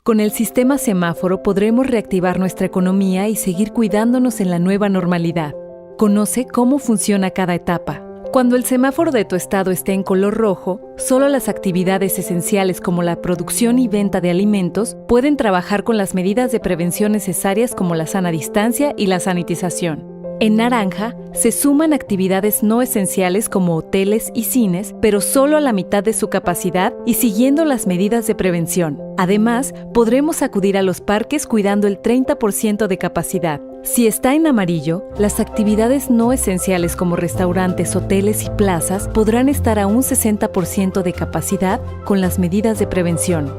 Con el sistema semáforo podremos reactivar nuestra economía y seguir cuidándonos en la nueva normalidad. Conoce cómo funciona cada etapa. Cuando el semáforo de tu estado esté en color rojo, solo las actividades esenciales como la producción y venta de alimentos pueden trabajar con las medidas de prevención necesarias como la sana distancia y la sanitización. En naranja, se suman actividades no esenciales como hoteles y cines, pero solo a la mitad de su capacidad y siguiendo las medidas de prevención. Además, podremos acudir a los parques cuidando el 30% de capacidad. Si está en amarillo, las actividades no esenciales como restaurantes, hoteles y plazas podrán estar a un 60% de capacidad con las medidas de prevención.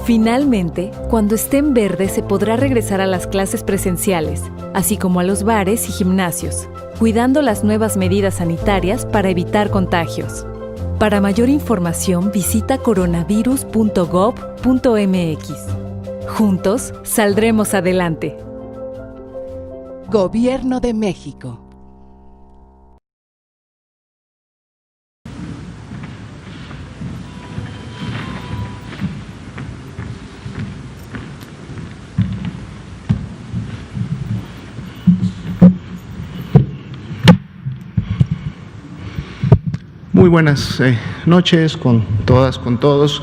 Finalmente, cuando esté en verde se podrá regresar a las clases presenciales, así como a los bares y gimnasios, cuidando las nuevas medidas sanitarias para evitar contagios. Para mayor información visita coronavirus.gov.mx. Juntos saldremos adelante. Gobierno de México. Muy buenas noches con todas, con todos,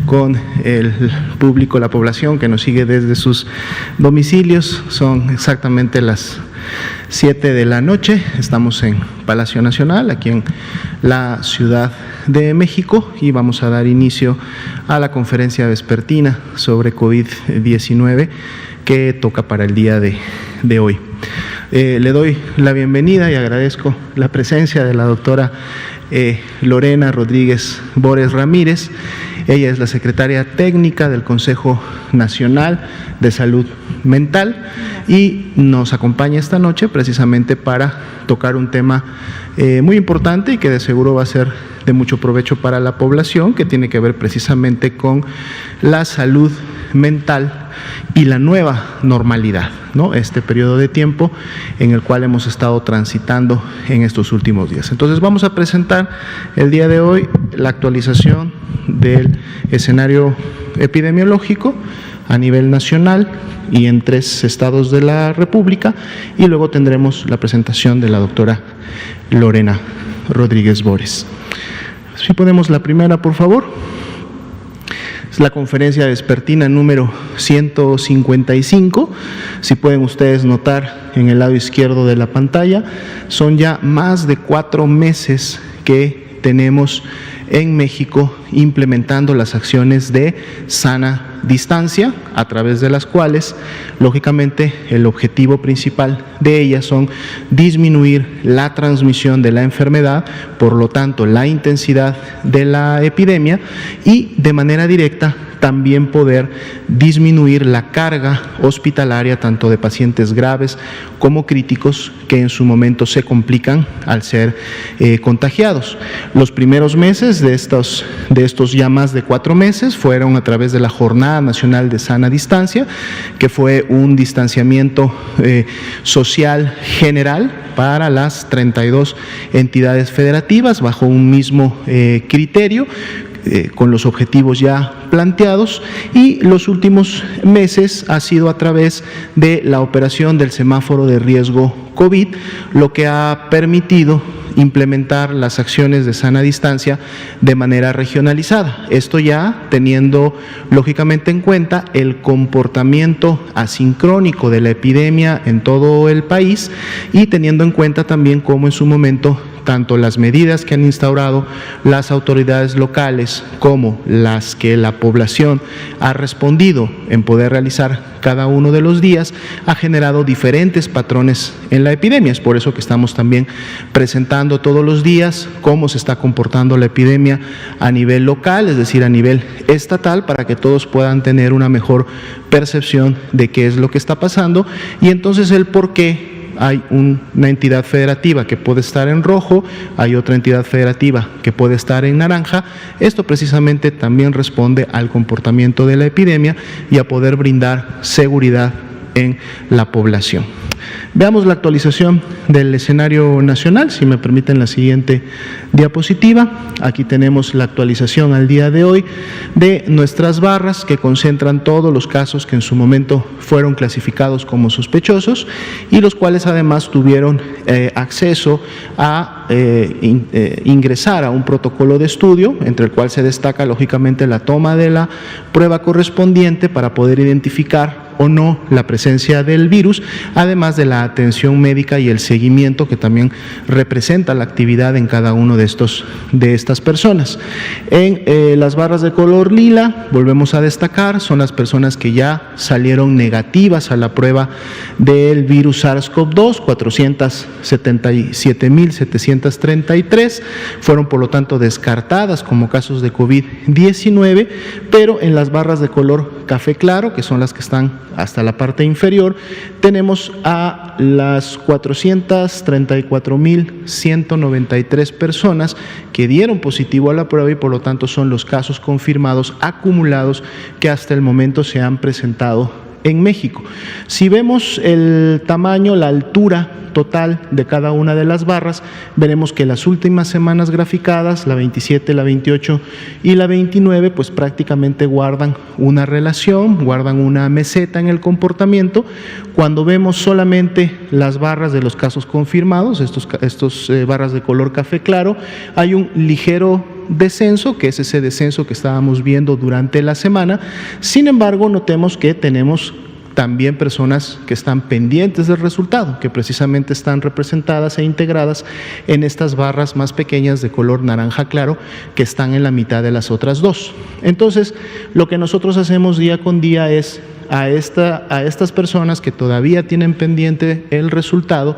con el público, la población que nos sigue desde sus domicilios. Son exactamente las 7 de la noche. Estamos en Palacio Nacional, aquí en la Ciudad de México, y vamos a dar inicio a la conferencia vespertina sobre COVID-19 que toca para el día de hoy. Le doy la bienvenida y agradezco la presencia de la doctora Lorena Rodríguez Bores Ramírez. Ella es la secretaria técnica del Consejo Nacional de Salud Mental y nos acompaña esta noche precisamente para tocar un tema muy importante y que de seguro va a ser de mucho provecho para la población, que tiene que ver precisamente con la salud mental y la nueva normalidad, ¿no? Este periodo de tiempo en el cual hemos estado transitando en estos últimos días. Entonces vamos a presentar el día de hoy la actualización del escenario epidemiológico a nivel nacional y en 3 estados de la República, y luego tendremos la presentación de la doctora Lorena Rodríguez Bores. Si podemos la primera, por favor. Es la conferencia vespertina número 155. Si pueden ustedes notar en el lado izquierdo de la pantalla, son ya más de 4 meses que tenemos en México implementando las acciones de sana distancia, a través de las cuales, lógicamente, el objetivo principal de ellas son disminuir la transmisión de la enfermedad, por lo tanto, la intensidad de la epidemia y, de manera directa, también poder disminuir la carga hospitalaria tanto de pacientes graves como críticos que en su momento se complican al ser contagiados. Los primeros meses de estos ya más de 4 meses fueron a través de la Jornada Nacional de Sana Distancia, que fue un distanciamiento social general para las 32 entidades federativas bajo un mismo criterio, con los objetivos ya planteados, y los últimos meses ha sido a través de la operación del semáforo de riesgo COVID, lo que ha permitido implementar las acciones de sana distancia de manera regionalizada. Esto ya teniendo lógicamente en cuenta el comportamiento asincrónico de la epidemia en todo el país y teniendo en cuenta también cómo en su momento tanto las medidas que han instaurado las autoridades locales como las que la población ha respondido en poder realizar cada uno de los días, ha generado diferentes patrones en la epidemia. Es por eso que estamos también presentando todos los días cómo se está comportando la epidemia a nivel local, es decir, a nivel estatal, para que todos puedan tener una mejor percepción de qué es lo que está pasando y entonces el por qué. Hay una entidad federativa que puede estar en rojo, hay otra entidad federativa que puede estar en naranja. Esto precisamente también responde al comportamiento de la epidemia y a poder brindar seguridad en la población. Veamos la actualización del escenario nacional, si me permiten la siguiente diapositiva. Aquí tenemos la actualización al día de hoy de nuestras barras que concentran todos los casos que en su momento fueron clasificados como sospechosos y los cuales además tuvieron acceso a ingresar a un protocolo de estudio, entre el cual se destaca lógicamente la toma de la prueba correspondiente para poder identificar o no la presencia del virus, además de la atención médica y el seguimiento que también representa la actividad en cada uno de estas personas. En las barras de color lila, volvemos a destacar, son las personas que ya salieron negativas a la prueba del virus SARS-CoV-2, 477.733, fueron por lo tanto descartadas como casos de COVID-19, pero en las barras de color café claro, que son las que están hasta la parte inferior, tenemos a las 434.193 personas que dieron positivo a la prueba y por lo tanto son los casos confirmados acumulados que hasta el momento se han presentado en México. Si vemos el tamaño, la altura total de cada una de las barras, veremos que las últimas semanas graficadas, la 27, la 28 y la 29, pues prácticamente guardan una relación, guardan una meseta en el comportamiento. Cuando vemos solamente las barras de los casos confirmados, estos barras de color café claro, hay un ligero descenso, que es ese descenso que estábamos viendo durante la semana. Sin embargo, notemos que tenemos también personas que están pendientes del resultado, que precisamente están representadas e integradas en estas barras más pequeñas de color naranja claro, que están en la mitad de las otras dos. Entonces, lo que nosotros hacemos día con día es a estas personas que todavía tienen pendiente el resultado,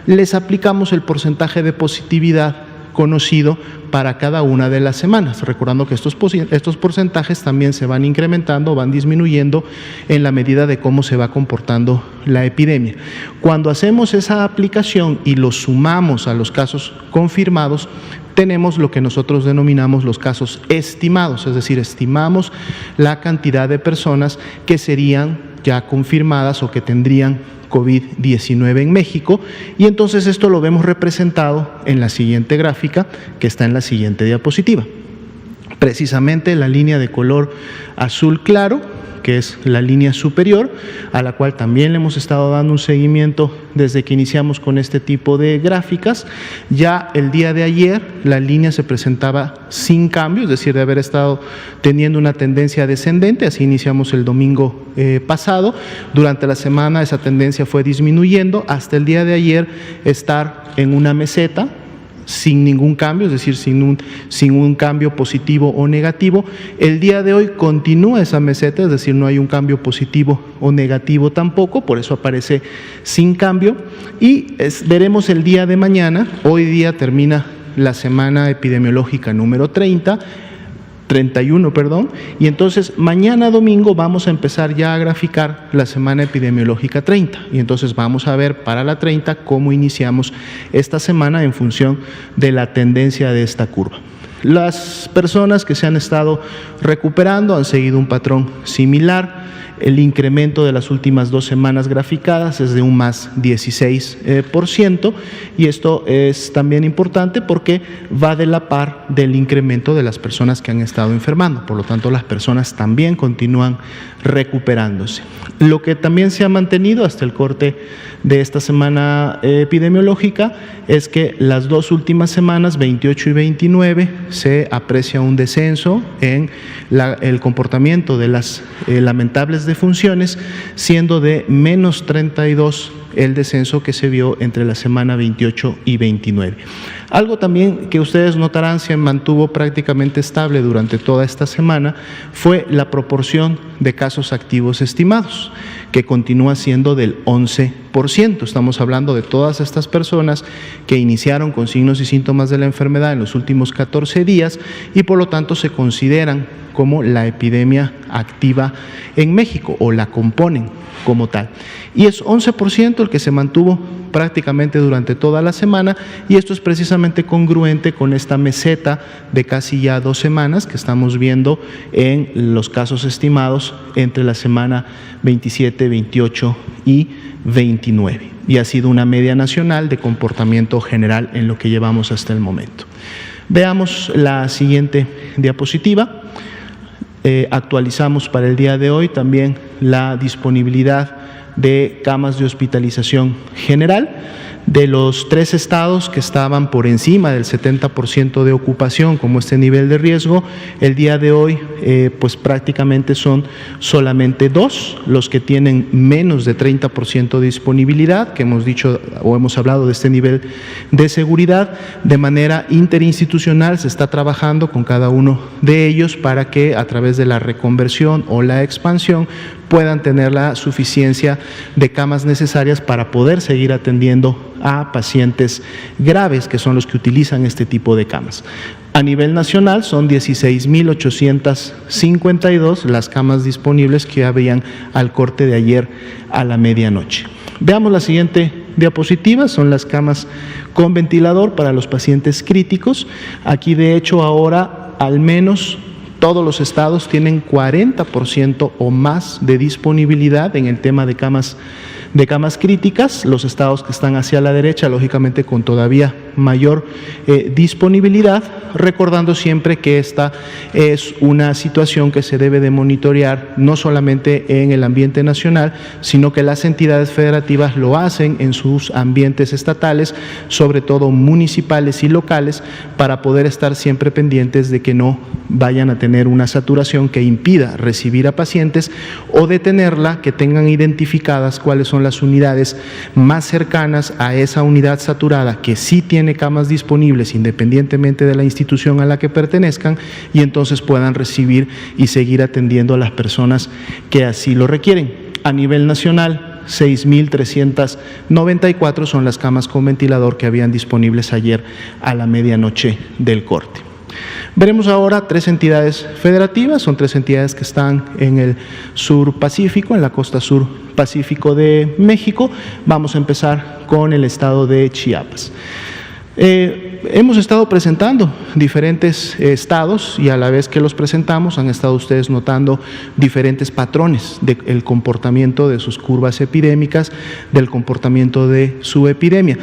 les aplicamos el porcentaje de positividad conocido para cada una de las semanas, recordando que estos porcentajes también se van incrementando, van disminuyendo en la medida de cómo se va comportando la epidemia. Cuando hacemos esa aplicación y lo sumamos a los casos confirmados, tenemos lo que nosotros denominamos los casos estimados, es decir, estimamos la cantidad de personas que serían ya confirmadas o que tendrían COVID-19 en México, y entonces esto lo vemos representado en la siguiente gráfica que está en la siguiente diapositiva. Precisamente la línea de color azul claro, que es la línea superior, a la cual también le hemos estado dando un seguimiento desde que iniciamos con este tipo de gráficas. Ya el día de ayer la línea se presentaba sin cambio, es decir, de haber estado teniendo una tendencia descendente, así iniciamos el domingo pasado. Durante la semana esa tendencia fue disminuyendo hasta el día de ayer estar en una meseta, sin ningún cambio, es decir, sin un cambio positivo o negativo. El día de hoy continúa esa meseta, es decir, no hay un cambio positivo o negativo tampoco, por eso aparece sin cambio. Y veremos el día de mañana, hoy día termina la semana epidemiológica número 31, y entonces mañana domingo vamos a empezar ya a graficar la semana epidemiológica 30, y entonces vamos a ver para la 30 cómo iniciamos esta semana en función de la tendencia de esta curva. Las personas que se han estado recuperando han seguido un patrón similar. El incremento de las últimas 2 semanas graficadas es de un más 16%, y esto es también importante porque va de la par del incremento de las personas que han estado enfermando. Por lo tanto, las personas también continúan recuperándose. Lo que también se ha mantenido hasta el corte de esta semana epidemiológica es que las 2 últimas semanas, 28 y 29, se aprecia un descenso en el comportamiento de las lamentables defunciones, siendo de menos 32 el descenso que se vio entre la semana 28 y 29. Algo también que ustedes notarán se mantuvo prácticamente estable durante toda esta semana fue la proporción de casos activos estimados, que continúa siendo del 11%. Estamos hablando de todas estas personas que iniciaron con signos y síntomas de la enfermedad en los últimos 14 días y por lo tanto se consideran como la epidemia activa en México o la componen como tal. Y es 11% el que se mantuvo prácticamente durante toda la semana, y esto es precisamente congruente con esta meseta de casi ya 2 semanas que estamos viendo en los casos estimados entre la semana 27, 28 y 29. Y ha sido una media nacional de comportamiento general en lo que llevamos hasta el momento. Veamos la siguiente diapositiva. Actualizamos para el día de hoy también la disponibilidad de camas de hospitalización general. De los 3 estados que estaban por encima del 70% de ocupación como este nivel de riesgo, el día de hoy pues prácticamente son solamente 2 los que tienen menos de 30% de disponibilidad, que hemos dicho o hemos hablado de este nivel de seguridad. De manera interinstitucional se está trabajando con cada uno de ellos para que a través de la reconversión o la expansión puedan tener la suficiencia de camas necesarias para poder seguir atendiendo a pacientes graves, que son los que utilizan este tipo de camas. A nivel nacional son 16.852 las camas disponibles que habían al corte de ayer a la medianoche. Veamos la siguiente diapositiva, son las camas con ventilador para los pacientes críticos. Aquí de hecho ahora al menos todos los estados tienen 40% o más de disponibilidad en el tema de camas críticas. Los estados que están hacia la derecha, lógicamente con todavía mayor disponibilidad, recordando siempre que esta es una situación que se debe de monitorear no solamente en el ambiente nacional, sino que las entidades federativas lo hacen en sus ambientes estatales, sobre todo municipales y locales, para poder estar siempre pendientes de que no vayan a tener una saturación que impida recibir a pacientes, o detenerla, que tengan identificadas cuáles son las unidades más cercanas a esa unidad saturada que sí tiene camas disponibles independientemente de la institución a la que pertenezcan, y entonces puedan recibir y seguir atendiendo a las personas que así lo requieren. A nivel nacional, 6.394 son las camas con ventilador que habían disponibles ayer a la medianoche del corte. Veremos ahora 3 entidades federativas, son 3 entidades que están en el sur Pacífico, en la costa sur Pacífico de México. Vamos a empezar con el estado de Chiapas. Hemos estado presentando diferentes estados, y a la vez que los presentamos han estado ustedes notando diferentes patrones del comportamiento de sus curvas epidémicas, del comportamiento de su epidemia.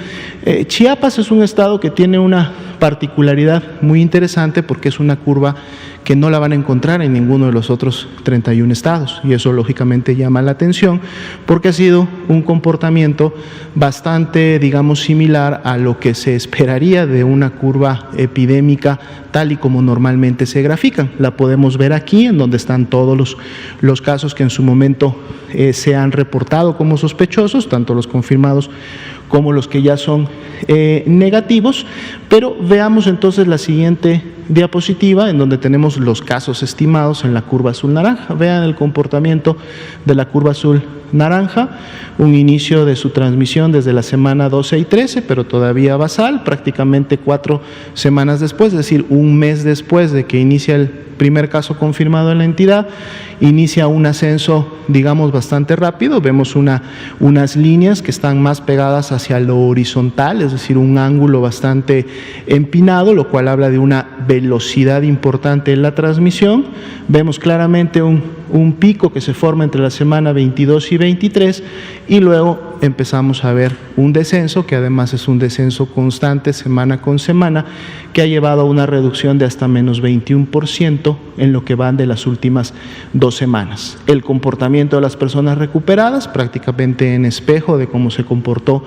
Chiapas es un estado que tiene una particularidad muy interesante porque es una curva que no la van a encontrar en ninguno de los otros 31 estados, y eso lógicamente llama la atención porque ha sido un comportamiento bastante, digamos, similar a lo que se esperaría de una curva epidémica tal y como normalmente se grafican. La podemos ver aquí, en donde están todos los casos que en su momento se han reportado como sospechosos, tanto los confirmados como los que ya son negativos. Pero veamos entonces la siguiente diapositiva, en donde tenemos los casos estimados en la curva azul-naranja. Vean el comportamiento de la curva azul-naranja, un inicio de su transmisión desde la semana 12 y 13, pero todavía basal, prácticamente 4 semanas después, es decir, un mes después de que inicia el primer caso confirmado en la entidad, inicia un ascenso, digamos, bastante rápido. Vemos unas líneas que están más pegadas hacia lo horizontal, es decir, un ángulo bastante empinado, lo cual habla de una velocidad importante en la transmisión. Vemos claramente un pico que se forma entre la semana 22 y 23, y luego empezamos a ver un descenso, que además es un descenso constante semana con semana, que ha llevado a una reducción de hasta menos 21% en lo que van de las últimas 2 semanas. El comportamiento de las personas recuperadas, prácticamente en espejo de cómo se comportó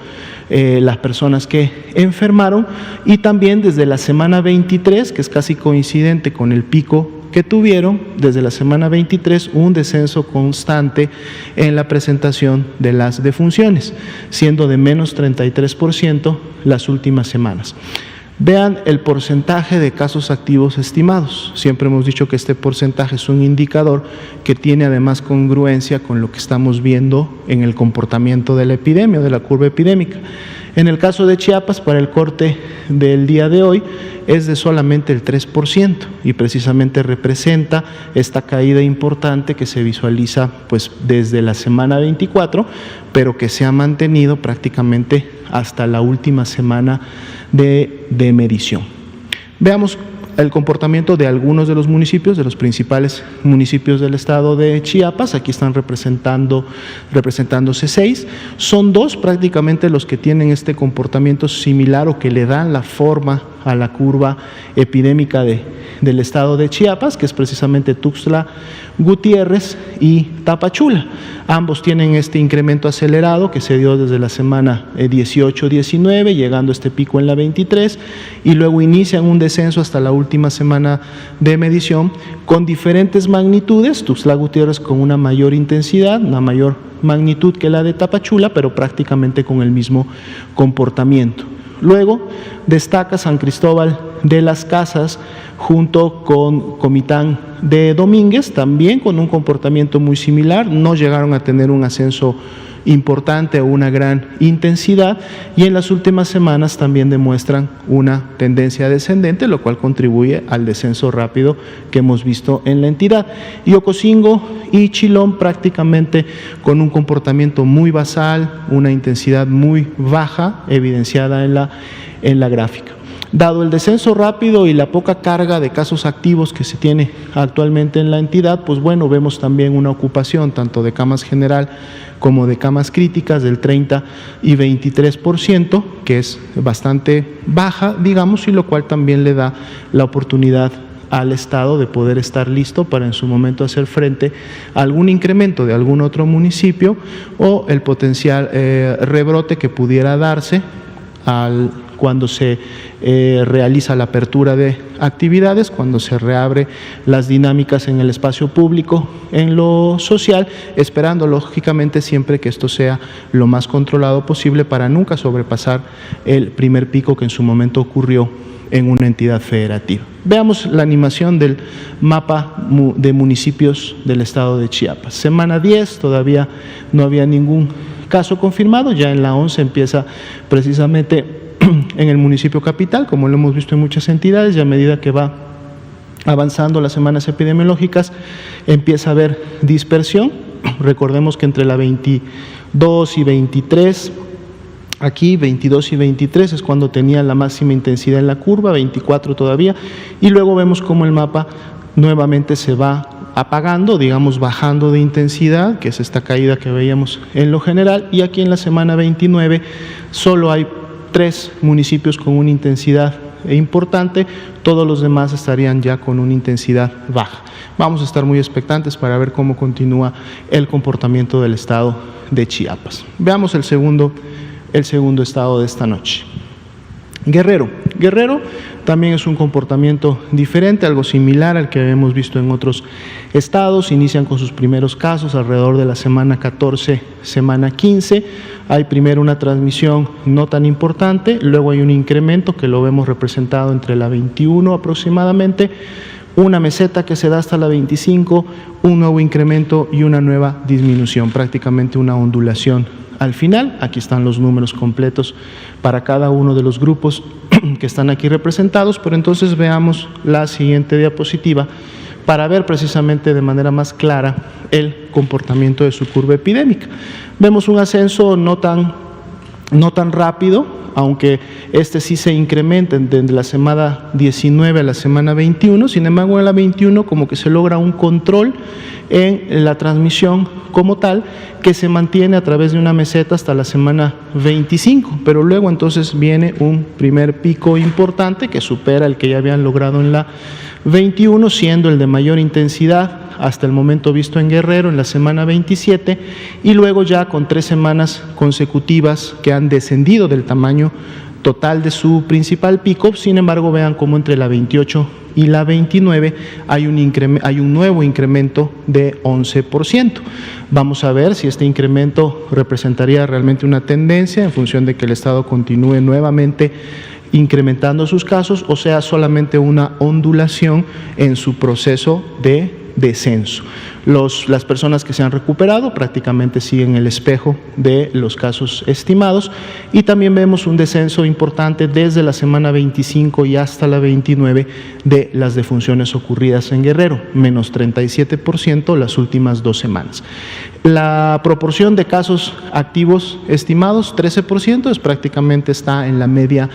las personas que enfermaron, y también desde la semana 23, que es casi coincidente con el pico que tuvieron, desde la semana 23 un descenso constante en la presentación de las defunciones, siendo de menos 33% las últimas semanas. Vean el porcentaje de casos activos estimados. Siempre hemos dicho que este porcentaje es un indicador que tiene además congruencia con lo que estamos viendo en el comportamiento de la epidemia, de la curva epidémica. En el caso de Chiapas, para el corte del día de hoy, es de solamente el 3% y precisamente representa esta caída importante que se visualiza pues desde la semana 24, pero que se ha mantenido prácticamente hasta la última semana de medición. Veamos el comportamiento de algunos de los municipios, de los principales municipios del estado de Chiapas. Aquí están representándose 6. Son 2 prácticamente los que tienen este comportamiento similar o que le dan la forma a la curva epidémica del estado de Chiapas, que es precisamente Tuxtla Gutiérrez y Tapachula. Ambos tienen este incremento acelerado que se dio desde la semana 18-19, llegando a este pico en la 23, y luego inician un descenso hasta la última semana de medición con diferentes magnitudes. Tuxtla Gutiérrez con una mayor intensidad, una mayor magnitud que la de Tapachula, pero prácticamente con el mismo comportamiento. Luego destaca San Cristóbal de las Casas junto con Comitán de Domínguez, también con un comportamiento muy similar. No llegaron a tener un ascenso importante o una gran intensidad, y en las últimas semanas también demuestran una tendencia descendente, lo cual contribuye al descenso rápido que hemos visto en la entidad. Y Ocosingo y Chilón prácticamente con un comportamiento muy basal, una intensidad muy baja evidenciada en la gráfica. Dado el descenso rápido y la poca carga de casos activos que se tiene actualmente en la entidad, pues bueno, vemos también una ocupación tanto de camas general como de camas críticas del 30 y 23%, que es bastante baja, digamos, y lo cual también le da la oportunidad al Estado de poder estar listo para en su momento hacer frente a algún incremento de algún otro municipio o el potencial rebrote que pudiera darse cuando se realiza la apertura de actividades, cuando se reabre las dinámicas en el espacio público, en lo social, esperando lógicamente siempre que esto sea lo más controlado posible para nunca sobrepasar el primer pico que en su momento ocurrió en una entidad federativa. Veamos la animación del mapa de municipios del estado de Chiapas. Semana 10 todavía no había ningún caso confirmado, ya en la 11 empieza precisamente en el municipio capital, como lo hemos visto en muchas entidades, y a medida que va avanzando las semanas epidemiológicas empieza a haber dispersión. Recordemos que entre la 22 y 23, aquí 22 y 23 es cuando tenía la máxima intensidad en la curva, 24 todavía, y luego vemos cómo el mapa nuevamente se va apagando, digamos bajando de intensidad, que es esta caída que veíamos en lo general, y aquí en la semana 29 solo hay 3 municipios con una intensidad importante, todos los demás estarían ya con una intensidad baja. Vamos a estar muy expectantes para ver cómo continúa el comportamiento del estado de Chiapas. Veamos el segundo estado de esta noche. Guerrero también es un comportamiento diferente, algo similar al que hemos visto en otros estados. Inician con sus primeros casos alrededor de la semana 14, semana 15. Hay primero una transmisión no tan importante, luego hay un incremento que lo vemos representado entre la 21 aproximadamente, una meseta que se da hasta la 25, un nuevo incremento y una nueva disminución, prácticamente una ondulación. Al final, aquí están los números completos para cada uno de los grupos que están aquí representados, pero entonces veamos la siguiente diapositiva para ver precisamente de manera más clara el comportamiento de su curva epidémica. Vemos un ascenso no tan rápido, aunque este sí se incrementa desde la semana 19 a la semana 21, sin embargo en la 21 como que se logra un control en la transmisión como tal, que se mantiene a través de una meseta hasta la semana 25, pero luego entonces viene un primer pico importante que supera el que ya habían logrado en la 21, siendo el de mayor intensidad hasta el momento visto en Guerrero en la semana 27, y luego ya con 3 semanas consecutivas que han descendido del tamaño total de su principal pico. Sin embargo, vean cómo entre la 28 y la 29 hay un nuevo incremento de 11%. Vamos a ver si este incremento representaría realmente una tendencia en función de que el Estado continúe nuevamente incrementando sus casos, o sea solamente una ondulación en su proceso de descenso. Las personas que se han recuperado prácticamente siguen el espejo de los casos estimados, y también vemos un descenso importante desde la semana 25 y hasta la 29 de las defunciones ocurridas en Guerrero, menos 37% las últimas 2 semanas. La proporción de casos activos estimados, 13%, prácticamente está en la media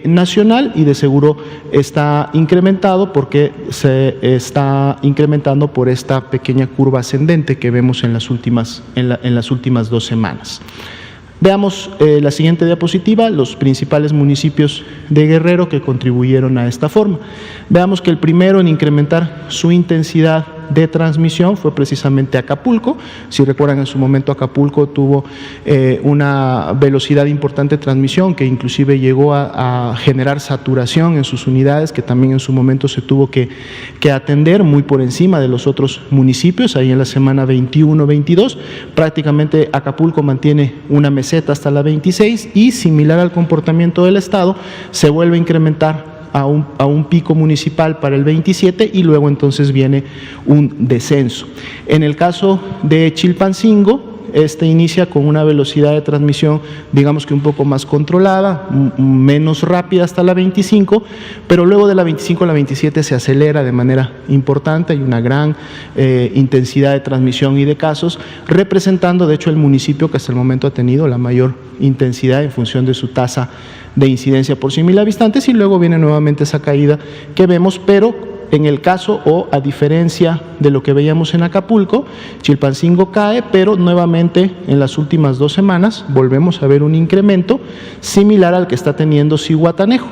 nacional, y de seguro está incrementado porque se está incrementando por esta pequeña curva ascendente que vemos en las últimas 2 semanas. Veamos la siguiente diapositiva, los principales municipios de Guerrero que contribuyeron a esta forma. Veamos que el primero en incrementar su intensidad de transmisión fue precisamente Acapulco. Si recuerdan, en su momento Acapulco tuvo una velocidad importante de transmisión que inclusive llegó a generar saturación en sus unidades, que también en su momento se tuvo que atender muy por encima de los otros municipios. Ahí en la semana 21-22 prácticamente Acapulco mantiene una meseta hasta la 26, y similar al comportamiento del estado se vuelve a incrementar a un pico municipal para el 27, y luego entonces viene un descenso. En el caso de Chilpancingo, inicia con una velocidad de transmisión, digamos que un poco más controlada, menos rápida hasta la 25, pero luego de la 25 a la 27 se acelera de manera importante. Hay una gran intensidad de transmisión y de casos, representando de hecho el municipio que hasta el momento ha tenido la mayor intensidad en función de su tasa de incidencia por 100.000 habitantes, y luego viene nuevamente esa caída que vemos, pero en el caso, o a diferencia de lo que veíamos en Acapulco, Chilpancingo cae, pero nuevamente en las últimas 2 semanas volvemos a ver un incremento similar al que está teniendo Zihuatanejo,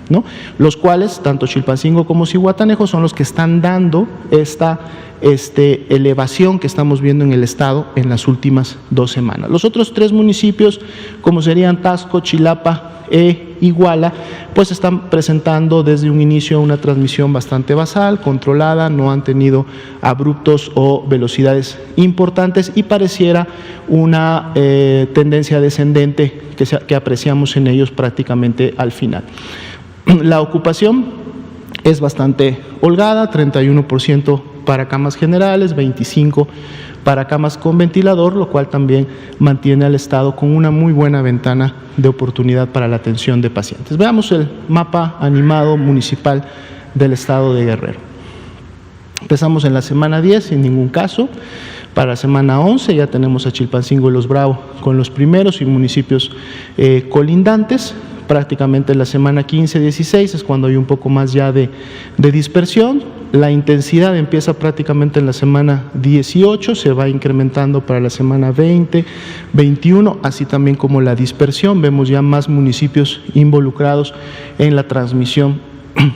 ¿no? Los cuales, tanto Chilpancingo como Zihuatanejo, son los que están dando esta elevación que estamos viendo en el estado en las últimas 2 semanas. Los otros 3 municipios, como serían Taxco, Chilapa e Iguala, pues están presentando desde un inicio una transmisión bastante basal, controlada, no han tenido abruptos o velocidades importantes, y pareciera una tendencia descendente que apreciamos en ellos prácticamente al final. La ocupación es bastante holgada, 31% para camas generales, 25% para camas con ventilador, lo cual también mantiene al estado con una muy buena ventana de oportunidad para la atención de pacientes. Veamos el mapa animado municipal del estado de Guerrero. Empezamos en la semana 10 sin ningún caso. Para la semana 11 ya tenemos a Chilpancingo y Los Bravo con los primeros y municipios colindantes. Prácticamente en la semana 15-16 es cuando hay un poco más ya de dispersión. La intensidad empieza prácticamente en la semana 18, se va incrementando para la semana 20, 21, así también como la dispersión. Vemos ya más municipios involucrados en la transmisión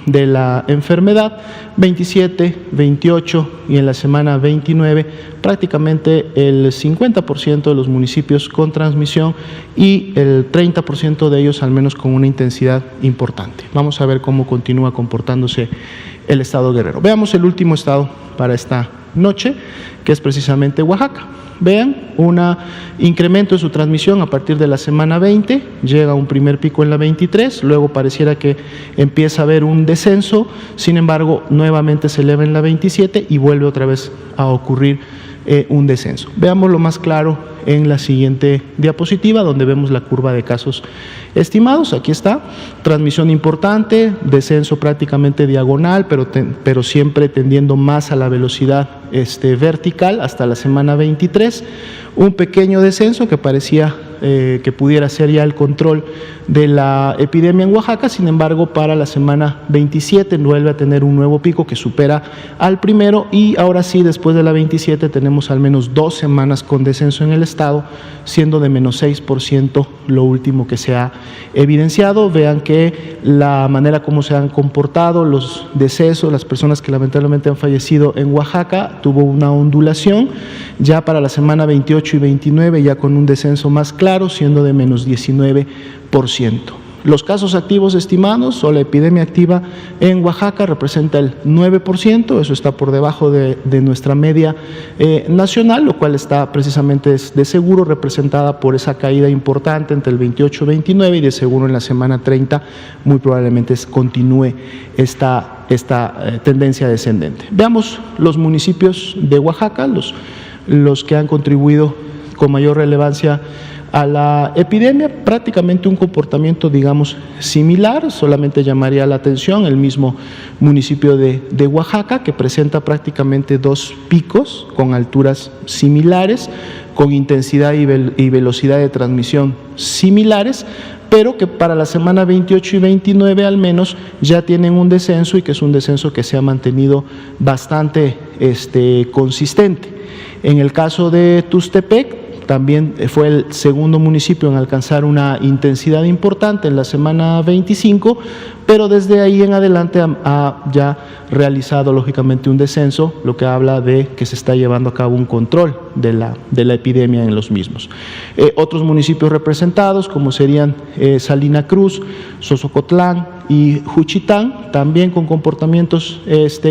de la enfermedad, 27, 28 y en la semana 29 prácticamente el 50% de los municipios con transmisión y el 30% de ellos al menos con una intensidad importante. Vamos a ver cómo continúa comportándose el estado Guerrero. Veamos el último estado para esta noche, que es precisamente Oaxaca. Vean, un incremento de su transmisión a partir de la semana 20, llega a un primer pico en la 23, luego pareciera que empieza a haber un descenso, sin embargo, nuevamente se eleva en la 27 y vuelve otra vez a ocurrir un descenso. Veamos lo más claro en la siguiente diapositiva, donde vemos la curva de casos estimados. Aquí está, transmisión importante, descenso prácticamente diagonal, pero siempre tendiendo más a la velocidad vertical hasta la semana 23, un pequeño descenso que parecía que pudiera ser ya el control de la epidemia en Oaxaca. Sin embargo, para la semana 27 vuelve a tener un nuevo pico que supera al primero, y ahora sí, después de la 27 tenemos al menos 2 semanas con descenso en el estado, siendo de menos 6% lo último que se ha evidenciado. Vean que la manera como se han comportado los decesos, las personas que lamentablemente han fallecido en Oaxaca, tuvo una ondulación ya para la semana 28 y 29, ya con un descenso más claro, siendo de menos 19%. Los casos activos estimados o la epidemia activa en Oaxaca representa el 9%, eso está por debajo de nuestra media nacional, lo cual está precisamente de seguro representada por esa caída importante entre el 28 y 29 y de seguro en la semana 30 muy probablemente continúe esta tendencia descendente. Veamos los municipios de Oaxaca, los que han contribuido con mayor relevancia a la epidemia, prácticamente un comportamiento, digamos, similar. Solamente llamaría la atención el mismo municipio de Oaxaca, que presenta prácticamente dos picos con alturas similares, con intensidad y velocidad de transmisión similares, pero que para la semana 28 y 29 al menos ya tienen un descenso y que es un descenso que se ha mantenido bastante consistente. En el caso de Tuxtepec, también fue el segundo municipio en alcanzar una intensidad importante en la semana 25, pero desde ahí en adelante ha ya realizado lógicamente un descenso, lo que habla de que se está llevando a cabo un control de la epidemia en los mismos. Otros municipios representados, como serían Salina Cruz, Xozocotlán y Juchitán, también con comportamientos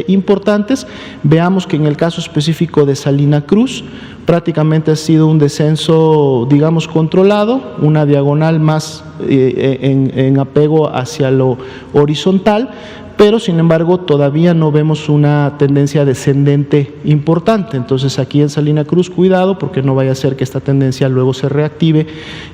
importantes. Veamos que en el caso específico de Salina Cruz, prácticamente ha sido un descenso, digamos, controlado, una diagonal más en apego hacia lo horizontal, pero sin embargo todavía no vemos una tendencia descendente importante. Entonces aquí en Salina Cruz, cuidado, porque no vaya a ser que esta tendencia luego se reactive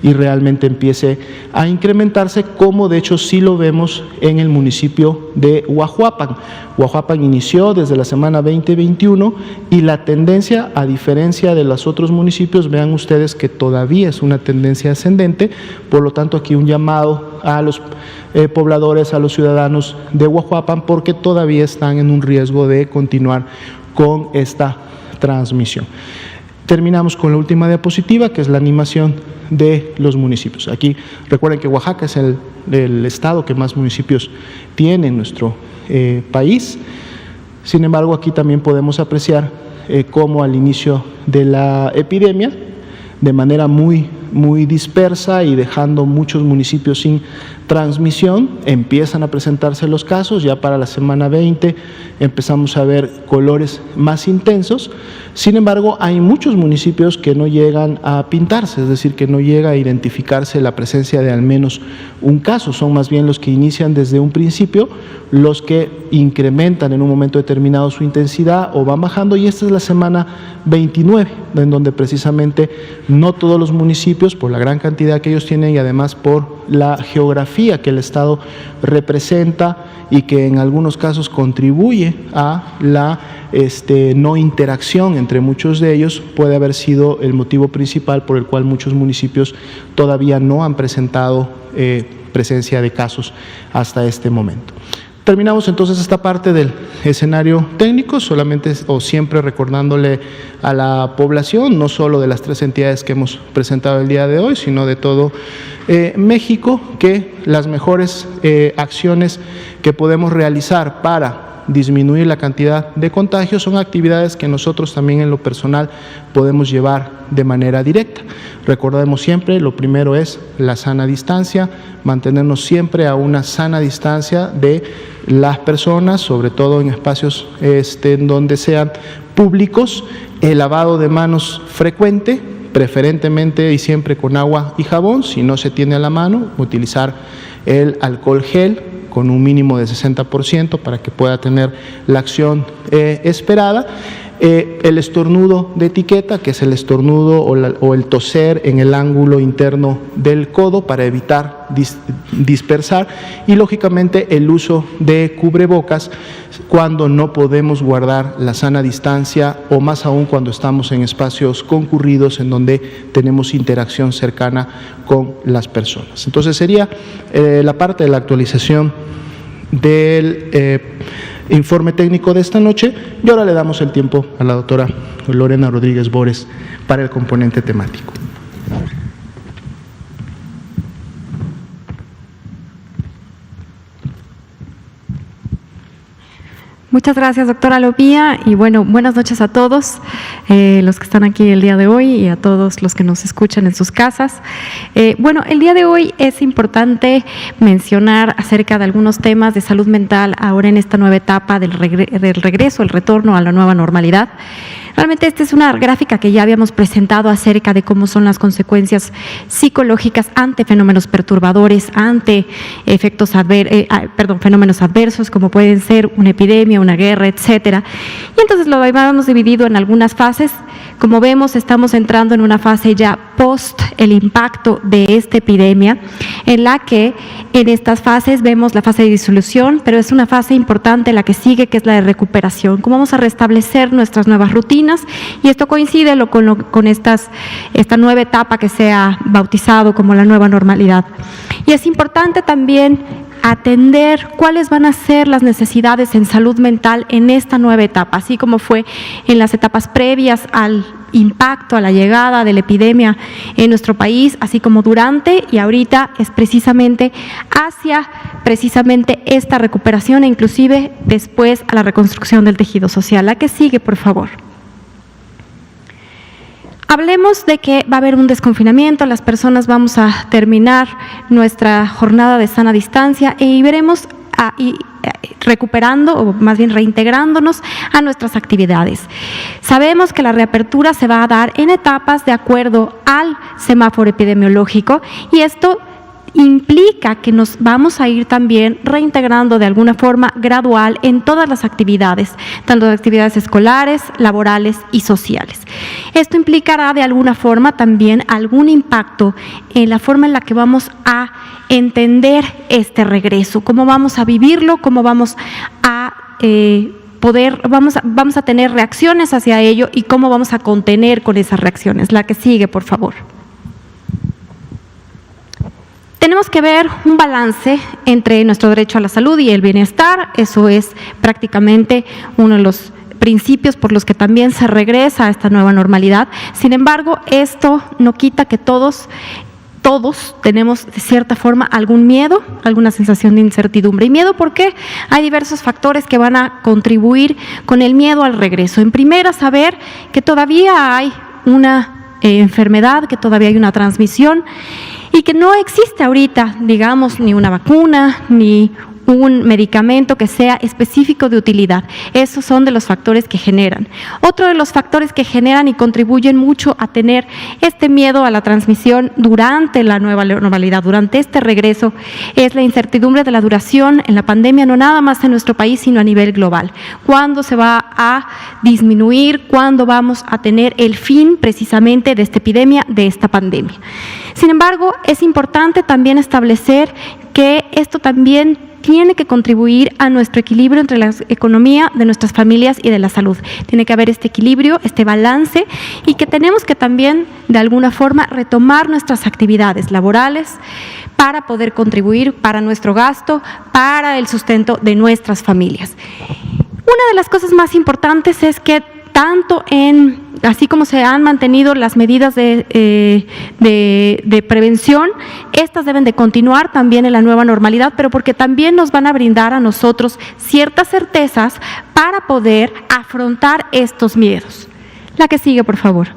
y realmente empiece a incrementarse, como de hecho sí lo vemos en el municipio de Huajuapan. Huajuapan inició desde la semana 20-21 y la tendencia, a diferencia de los otros municipios, vean ustedes que todavía es una tendencia ascendente. Por lo tanto, aquí un llamado a los pobladores, a los ciudadanos de Huajuapan, porque todavía están en un riesgo de continuar con esta transmisión. Terminamos con la última diapositiva, que es la animación de los municipios. Aquí recuerden que Oaxaca es el estado que más municipios tiene en nuestro país. Sin embargo, aquí también podemos apreciar cómo al inicio de la epidemia, de manera muy dispersa y dejando muchos municipios sin transmisión, empiezan a presentarse los casos. Ya para la semana 20 empezamos a ver colores más intensos. Sin embargo, hay muchos municipios que no llegan a pintarse, es decir, que no llega a identificarse la presencia de al menos un caso. Son más bien los que inician desde un principio, los que incrementan en un momento determinado su intensidad o van bajando, y esta es la semana 29, en donde precisamente no todos los municipios, por la gran cantidad que ellos tienen y además por la geografía que el Estado representa y que en algunos casos contribuye a la no interacción entre muchos de ellos, puede haber sido el motivo principal por el cual muchos municipios todavía no han presentado presencia de casos hasta este momento. Terminamos entonces esta parte del escenario técnico, solamente o siempre recordándole a la población, no solo de las tres entidades que hemos presentado el día de hoy, sino de todo México, que las mejores acciones que podemos realizar para disminuir la cantidad de contagios son actividades que nosotros también en lo personal podemos llevar de manera directa. Recordemos siempre, lo primero es la sana distancia, mantenernos siempre a una sana distancia de las personas, sobre todo en espacios en donde sean públicos, el lavado de manos frecuente, preferentemente y siempre con agua y jabón. Si no se tiene a la mano, utilizar el alcohol gel con un mínimo de 60% para que pueda tener la acción esperada. El estornudo de etiqueta, que es el estornudo o el toser en el ángulo interno del codo para evitar dispersar, y lógicamente el uso de cubrebocas cuando no podemos guardar la sana distancia, o más aún cuando estamos en espacios concurridos en donde tenemos interacción cercana con las personas. Entonces sería la parte de la actualización del informe técnico de esta noche, y ahora le damos el tiempo a la doctora Lorena Rodríguez Bores para el componente temático. Muchas gracias, doctora Lopía, y bueno, buenas noches a todos los que están aquí el día de hoy y a todos los que nos escuchan en sus casas. Bueno, el día de hoy es importante mencionar acerca de algunos temas de salud mental ahora en esta nueva etapa del regreso, el retorno a la nueva normalidad. Realmente esta es una gráfica que ya habíamos presentado acerca de cómo son las consecuencias psicológicas ante fenómenos perturbadores, ante fenómenos adversos como pueden ser una epidemia, una guerra, etcétera. Y entonces lo habíamos dividido en algunas fases. Como vemos, estamos entrando en una fase ya post el impacto de esta epidemia, en la que en estas fases vemos la fase de disolución, pero es una fase importante la que sigue, que es la de recuperación. Cómo vamos a restablecer nuestras nuevas rutinas, y esto coincide con esta nueva etapa que se ha bautizado como la nueva normalidad. Y es importante también atender cuáles van a ser las necesidades en salud mental en esta nueva etapa, así como fue en las etapas previas al impacto, a la llegada de la epidemia en nuestro país, así como durante, y ahorita es precisamente hacia esta recuperación e inclusive después a la reconstrucción del tejido social. La que sigue, por favor. Hablemos de que va a haber un desconfinamiento, las personas vamos a terminar nuestra jornada de sana distancia y veremos recuperando, o más bien reintegrándonos a nuestras actividades. Sabemos que la reapertura se va a dar en etapas de acuerdo al semáforo epidemiológico, y esto implica que nos vamos a ir también reintegrando de alguna forma gradual en todas las actividades, tanto de actividades escolares, laborales y sociales. Esto implicará de alguna forma también algún impacto en la forma en la que vamos a entender este regreso, cómo vamos a vivirlo, cómo vamos a vamos a tener reacciones hacia ello y cómo vamos a contener con esas reacciones. La que sigue, por favor. Tenemos que ver un balance entre nuestro derecho a la salud y el bienestar. Eso es prácticamente uno de los principios por los que también se regresa a esta nueva normalidad. Sin embargo, esto no quita que todos tenemos de cierta forma algún miedo, alguna sensación de incertidumbre. ¿Y miedo por qué? Hay diversos factores que van a contribuir con el miedo al regreso. En primera, saber que todavía hay una enfermedad, que todavía hay una transmisión, y que no existe ahorita, digamos, ni una vacuna, ni un medicamento que sea específico de utilidad. Esos son de los factores que generan. Otro de los factores que generan y contribuyen mucho a tener este miedo a la transmisión durante la nueva normalidad, durante este regreso, es la incertidumbre de la duración en la pandemia, no nada más en nuestro país, sino a nivel global. ¿Cuándo se va a disminuir? ¿Cuándo vamos a tener el fin precisamente de esta epidemia, de esta pandemia? Sin embargo, es importante también establecer que esto también tiene que contribuir a nuestro equilibrio entre la economía de nuestras familias y de la salud. Tiene que haber este equilibrio, este balance, y que tenemos que también, de alguna forma, retomar nuestras actividades laborales para poder contribuir para nuestro gasto, para el sustento de nuestras familias. Una de las cosas más importantes es que así como se han mantenido las medidas de prevención, estas deben de continuar también en la nueva normalidad, pero porque también nos van a brindar a nosotros ciertas certezas para poder afrontar estos miedos. La que sigue, por favor.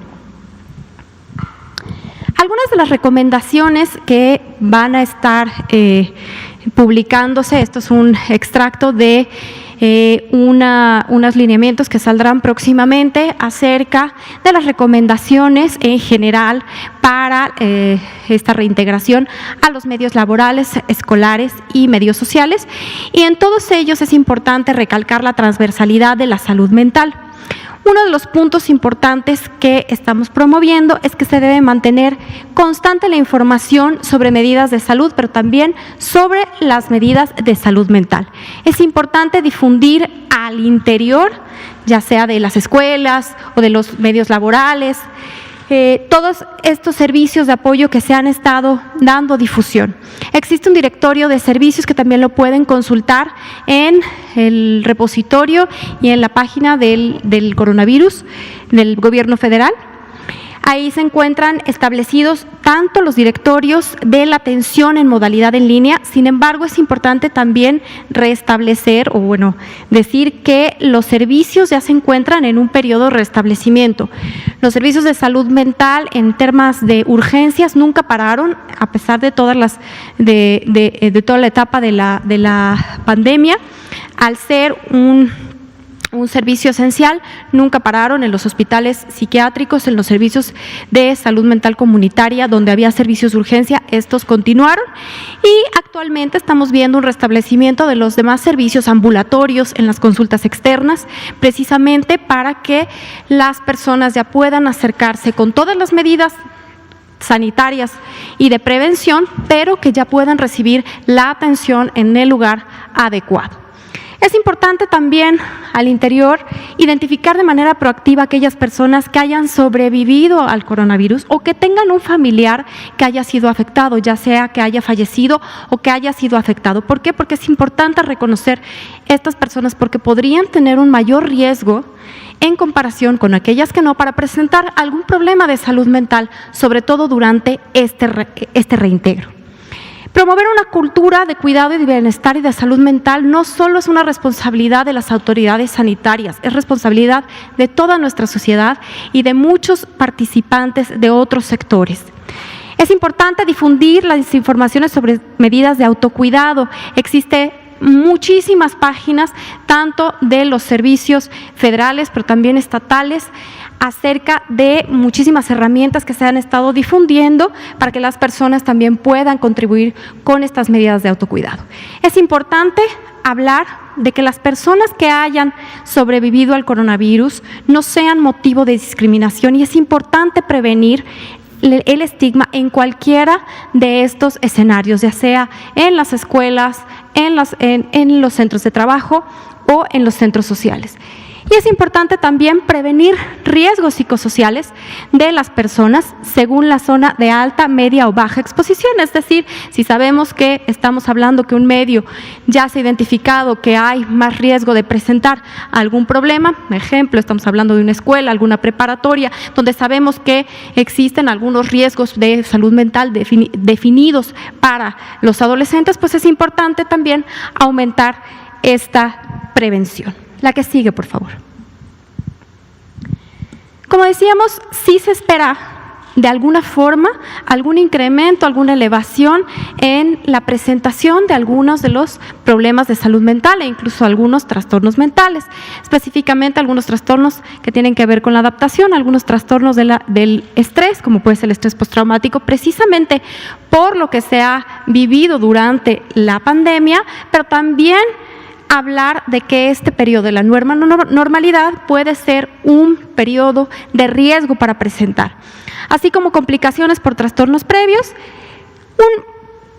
Algunas de las recomendaciones que van a estar publicándose, esto es un extracto de unos lineamientos que saldrán próximamente acerca de las recomendaciones en general para esta reintegración a los medios laborales, escolares y medios sociales, y en todos ellos es importante recalcar la transversalidad de la salud mental. Uno de los puntos importantes que estamos promoviendo es que se debe mantener constante la información sobre medidas de salud, pero también sobre las medidas de salud mental. Es importante difundir al interior, ya sea de las escuelas o de los medios laborales, todos estos servicios de apoyo que se han estado dando difusión. Existe un directorio de servicios que también lo pueden consultar en el repositorio y en la página del coronavirus del gobierno federal. Ahí se encuentran establecidos tanto los directorios de la atención en modalidad en línea. Sin embargo, es importante también restablecer decir que los servicios ya se encuentran en un periodo de restablecimiento. Los servicios de salud mental en temas de urgencias nunca pararon, a pesar de todas de toda la etapa de la pandemia, al ser un servicio esencial, nunca pararon en los hospitales psiquiátricos, en los servicios de salud mental comunitaria, donde había servicios de urgencia, estos continuaron, y actualmente estamos viendo un restablecimiento de los demás servicios ambulatorios en las consultas externas, precisamente para que las personas ya puedan acercarse con todas las medidas sanitarias y de prevención, pero que ya puedan recibir la atención en el lugar adecuado. Es importante también al interior identificar de manera proactiva aquellas personas que hayan sobrevivido al coronavirus o que tengan un familiar que haya sido afectado, ya sea que haya fallecido o que haya sido afectado. ¿Por qué? Porque es importante reconocer estas personas porque podrían tener un mayor riesgo en comparación con aquellas que no, para presentar algún problema de salud mental, sobre todo durante este reintegro. Promover una cultura de cuidado y de bienestar y de salud mental no solo es una responsabilidad de las autoridades sanitarias, es responsabilidad de toda nuestra sociedad y de muchos participantes de otros sectores. Es importante difundir las informaciones sobre medidas de autocuidado. Existe muchísimas páginas, tanto de los servicios federales, pero también estatales, acerca de muchísimas herramientas que se han estado difundiendo para que las personas también puedan contribuir con estas medidas de autocuidado. Es importante hablar de que las personas que hayan sobrevivido al coronavirus no sean motivo de discriminación, y es importante prevenir el estigma en cualquiera de estos escenarios, ya sea en las escuelas, en los centros de trabajo o en los centros sociales. Y es importante también prevenir riesgos psicosociales de las personas según la zona de alta, media o baja exposición. Es decir, si sabemos que estamos hablando que un medio ya se ha identificado que hay más riesgo de presentar algún problema, ejemplo, estamos hablando de una escuela, alguna preparatoria, donde sabemos que existen algunos riesgos de salud mental definidos para los adolescentes, pues es importante también aumentar esta prevención. La que sigue, por favor. Como decíamos, sí se espera de alguna forma algún incremento, alguna elevación en la presentación de algunos de los problemas de salud mental e incluso algunos trastornos mentales, específicamente algunos trastornos que tienen que ver con la adaptación, algunos trastornos del estrés, como puede ser el estrés postraumático, precisamente por lo que se ha vivido durante la pandemia, pero también hablar de que este periodo de la nueva normalidad puede ser un periodo de riesgo para presentar, así como complicaciones por trastornos previos.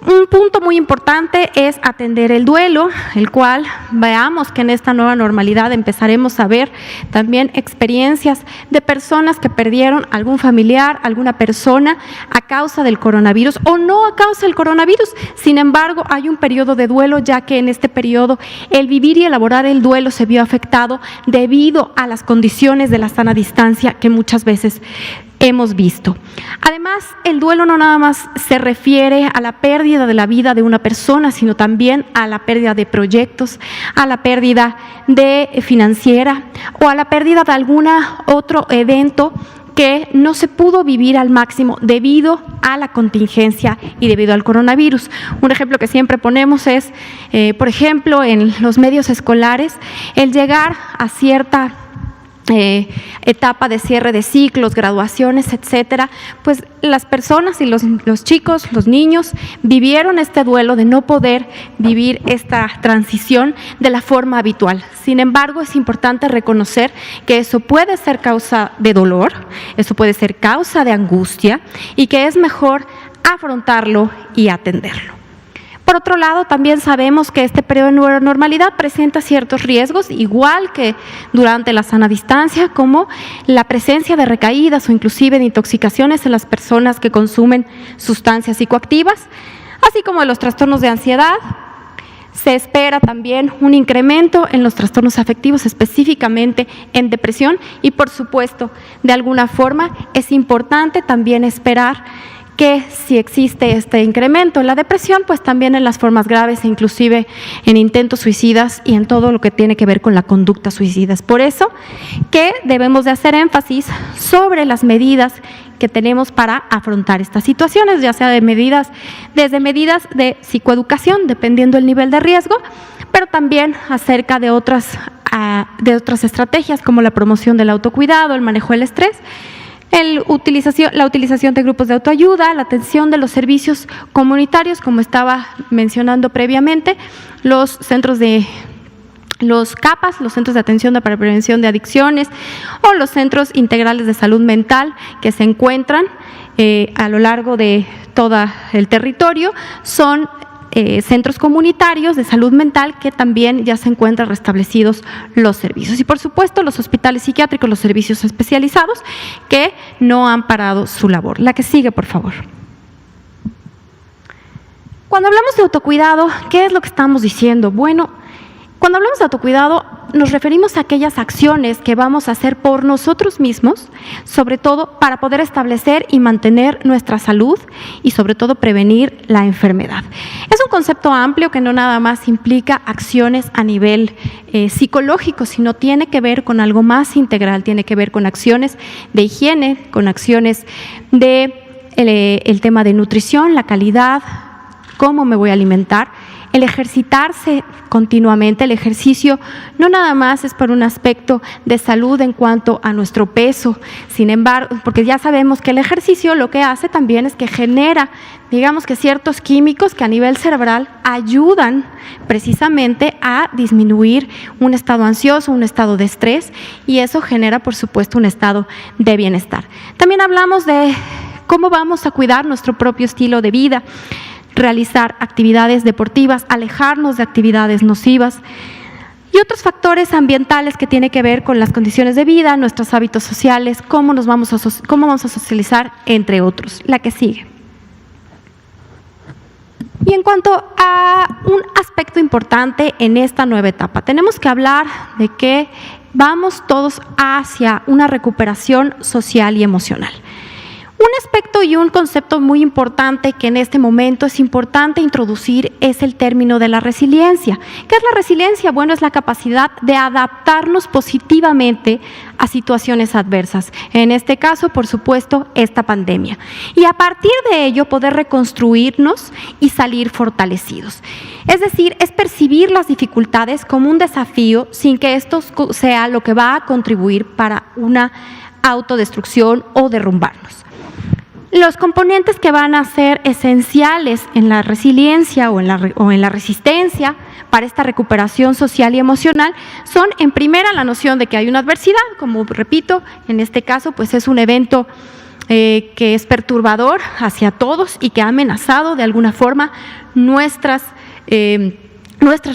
Un punto muy importante es atender el duelo, el cual veamos que en esta nueva normalidad empezaremos a ver también experiencias de personas que perdieron algún familiar, alguna persona a causa del coronavirus o no a causa del coronavirus. Sin embargo, hay un periodo de duelo, ya que en este periodo el vivir y elaborar el duelo se vio afectado debido a las condiciones de la sana distancia que muchas veces hemos visto. Además, el duelo no nada más se refiere a la pérdida de la vida de una persona, sino también a la pérdida de proyectos, a la pérdida financiera o a la pérdida de algún otro evento que no se pudo vivir al máximo debido a la contingencia y debido al coronavirus. Un ejemplo que siempre ponemos es, por ejemplo, en los medios escolares, el llegar a cierta etapa de cierre de ciclos, graduaciones, etcétera, pues las personas y los chicos, los niños vivieron este duelo de no poder vivir esta transición de la forma habitual. Sin embargo, es importante reconocer que eso puede ser causa de dolor, eso puede ser causa de angustia y que es mejor afrontarlo y atenderlo. Por otro lado, también sabemos que este periodo de nueva normalidad presenta ciertos riesgos, igual que durante la sana distancia, como la presencia de recaídas o inclusive de intoxicaciones en las personas que consumen sustancias psicoactivas, así como de los trastornos de ansiedad, Se espera también un incremento en los trastornos afectivos, específicamente en depresión, y por supuesto, de alguna forma, es importante también esperar que si existe este incremento en la depresión, pues también en las formas graves, inclusive en intentos suicidas y en todo lo que tiene que ver con la conducta suicida. Es por eso que debemos de hacer énfasis sobre las medidas que tenemos para afrontar estas situaciones, ya sea desde medidas de psicoeducación, dependiendo del nivel de riesgo, pero también acerca de otras estrategias como la promoción del autocuidado, el manejo del estrés, la utilización de grupos de autoayuda, la atención de los servicios comunitarios, como estaba mencionando previamente, los CAPAS, los Centros de Atención para Prevención de Adicciones, o los Centros Integrales de Salud Mental que se encuentran a lo largo de todo el territorio. Son centros comunitarios de salud mental que también ya se encuentran restablecidos los servicios. Y por supuesto los hospitales psiquiátricos, los servicios especializados que no han parado su labor. La que sigue, por favor. Cuando hablamos de autocuidado, ¿qué es lo que estamos diciendo? Bueno, cuando hablamos de autocuidado, nos referimos a aquellas acciones que vamos a hacer por nosotros mismos, sobre todo para poder establecer y mantener nuestra salud y sobre todo prevenir la enfermedad. Es un concepto amplio que no nada más implica acciones a nivel psicológico, sino tiene que ver con algo más integral, tiene que ver con acciones de higiene, con acciones de el tema de nutrición, la calidad, cómo me voy a alimentar. El ejercitarse continuamente, el ejercicio no nada más es por un aspecto de salud en cuanto a nuestro peso, sin embargo, porque ya sabemos que el ejercicio lo que hace también es que genera, digamos que ciertos químicos que a nivel cerebral ayudan precisamente a disminuir un estado ansioso, un estado de estrés, y eso genera, por supuesto, un estado de bienestar. También hablamos de cómo vamos a cuidar nuestro propio estilo de vida, realizar actividades deportivas, alejarnos de actividades nocivas y otros factores ambientales que tienen que ver con las condiciones de vida, nuestros hábitos sociales, cómo vamos a socializar, entre otros. La que sigue. Y en cuanto a un aspecto importante en esta nueva etapa, tenemos que hablar de que vamos todos hacia una recuperación social y emocional. Un aspecto y un concepto muy importante que en este momento es importante introducir es el término de la resiliencia. ¿Qué es la resiliencia? Bueno, es la capacidad de adaptarnos positivamente a situaciones adversas. En este caso, por supuesto, esta pandemia. Y a partir de ello poder reconstruirnos y salir fortalecidos. Es decir, es percibir las dificultades como un desafío sin que esto sea lo que va a contribuir para una autodestrucción o derrumbarnos. Los componentes que van a ser esenciales en la resiliencia o en la resistencia para esta recuperación social y emocional son, en primera, la noción de que hay una adversidad, como repito, en este caso pues es un evento que es perturbador hacia todos y que ha amenazado de alguna forma nuestras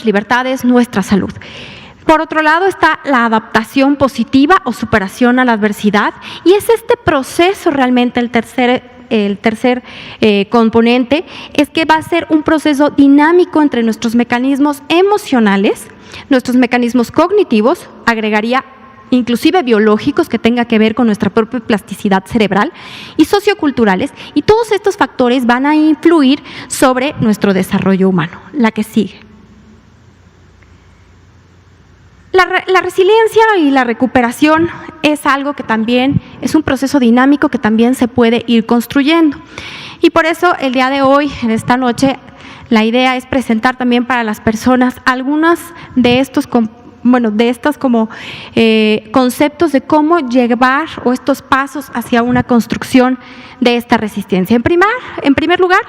libertades, nuestra salud. Por otro lado está la adaptación positiva o superación a la adversidad, y es este proceso realmente el tercer componente, es que va a ser un proceso dinámico entre nuestros mecanismos emocionales, nuestros mecanismos cognitivos, agregaría inclusive biológicos que tenga que ver con nuestra propia plasticidad cerebral, y socioculturales, y todos estos factores van a influir sobre nuestro desarrollo humano. La que sigue. La resiliencia y la recuperación es algo que también es un proceso dinámico que también se puede ir construyendo. Y por eso el día de hoy, en esta noche, la idea es presentar también para las personas algunas de estos conceptos de cómo llevar o estos pasos hacia una construcción de esta resistencia. En primer lugar,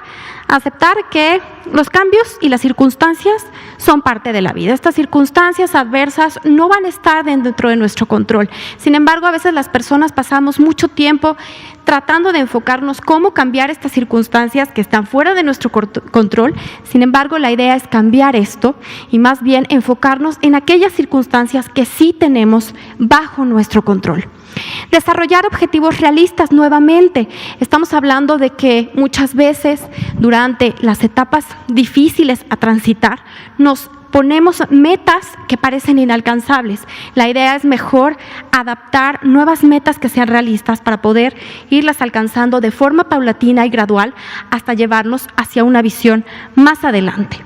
aceptar que los cambios y las circunstancias son parte de la vida. Estas circunstancias adversas no van a estar dentro de nuestro control. Sin embargo, a veces las personas pasamos mucho tiempo tratando de enfocarnos cómo cambiar estas circunstancias que están fuera de nuestro control. Sin embargo, la idea es cambiar esto y más bien enfocarnos en aquellas circunstancias que sí tenemos bajo nuestro control. Desarrollar objetivos realistas nuevamente. Estamos hablando de que muchas veces durante las etapas difíciles a transitar nos ponemos metas que parecen inalcanzables. La idea es mejor adaptar nuevas metas que sean realistas para poder irlas alcanzando de forma paulatina y gradual hasta llevarnos hacia una visión más adelante.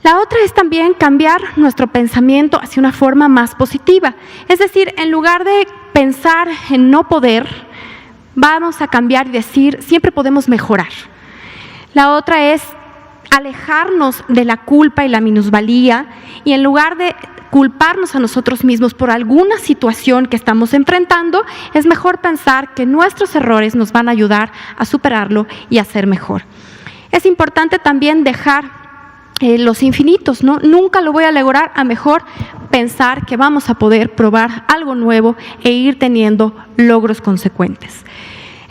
La otra es también cambiar nuestro pensamiento hacia una forma más positiva. Es decir, en lugar de pensar en no poder, vamos a cambiar y decir, siempre podemos mejorar. La otra es alejarnos de la culpa y la minusvalía y en lugar de culparnos a nosotros mismos por alguna situación que estamos enfrentando, es mejor pensar que nuestros errores nos van a ayudar a superarlo y a ser mejor. Es importante también dejar los infinitos, ¿no? Nunca lo voy a lograr, a mejor pensar que vamos a poder probar algo nuevo e ir teniendo logros consecuentes.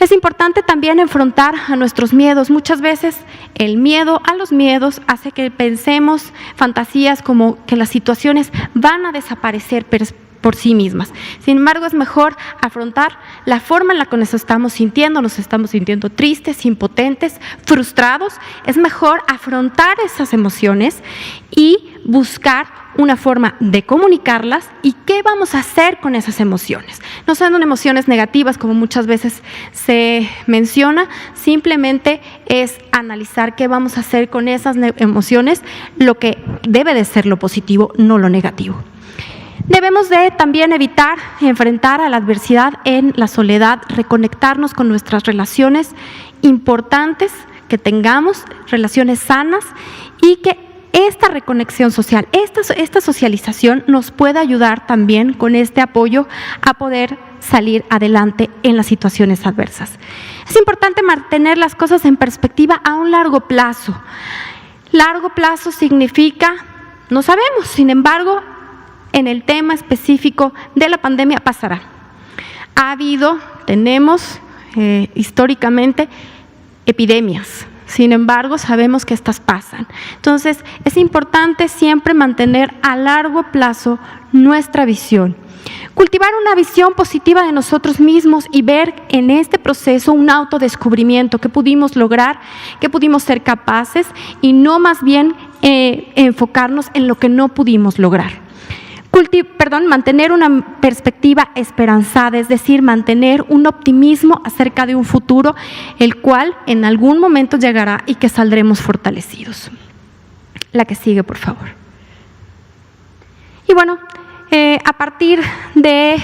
Es importante también enfrentar a nuestros miedos. Muchas veces el miedo a los miedos hace que pensemos fantasías como que las situaciones van a desaparecer por sí mismas. Sin embargo, es mejor afrontar la forma en la que nos estamos sintiendo tristes, impotentes, frustrados. Es mejor afrontar esas emociones y buscar una forma de comunicarlas y qué vamos a hacer con esas emociones. No son emociones negativas como muchas veces se menciona, simplemente es analizar qué vamos a hacer con esas emociones, lo que debe de ser lo positivo, no lo negativo. Debemos de también evitar enfrentar a la adversidad en la soledad, reconectarnos con nuestras relaciones importantes que tengamos, relaciones sanas y que esta reconexión social, esta socialización nos puede ayudar también con este apoyo a poder salir adelante en las situaciones adversas. Es importante mantener las cosas en perspectiva a un largo plazo. Largo plazo significa, no sabemos, sin embargo, en el tema específico de la pandemia pasará. Tenemos históricamente epidemias, sin embargo sabemos que estas pasan. Entonces es importante siempre mantener a largo plazo nuestra visión. Cultivar una visión positiva de nosotros mismos y ver en este proceso un autodescubrimiento, qué pudimos lograr, qué pudimos ser capaces y no más bien enfocarnos en lo que no pudimos lograr. Mantener una perspectiva esperanzada, es decir, mantener un optimismo acerca de un futuro, el cual en algún momento llegará y que saldremos fortalecidos. La que sigue, por favor. Y bueno, a partir de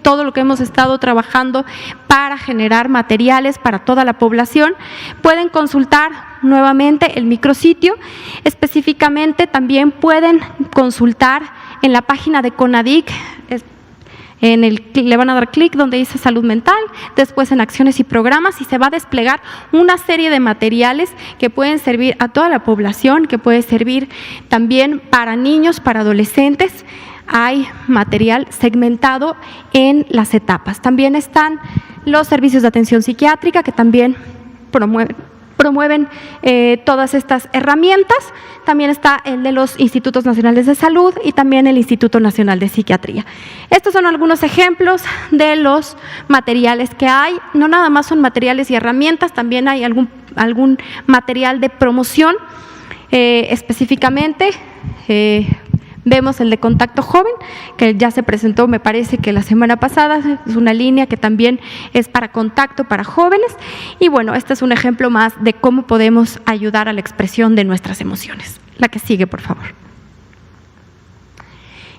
todo lo que hemos estado trabajando para generar materiales para toda la población, pueden consultar nuevamente el micrositio. Específicamente también pueden consultar en la página de CONADIC, le van a dar clic donde dice salud mental, después en acciones y programas y se va a desplegar una serie de materiales que pueden servir a toda la población, que puede servir también para niños, para adolescentes. Hay material segmentado en las etapas. También están los servicios de atención psiquiátrica que también promueven todas estas herramientas. También está el de los Institutos Nacionales de Salud y también el Instituto Nacional de Psiquiatría. Estos son algunos ejemplos de los materiales que hay. No nada más son materiales y herramientas, también hay algún material de promoción. Específicamente, vemos el de Contacto Joven, que ya se presentó, me parece que la semana pasada, es una línea que también es para contacto para jóvenes. Y bueno, este es un ejemplo más de cómo podemos ayudar a la expresión de nuestras emociones. La que sigue, por favor.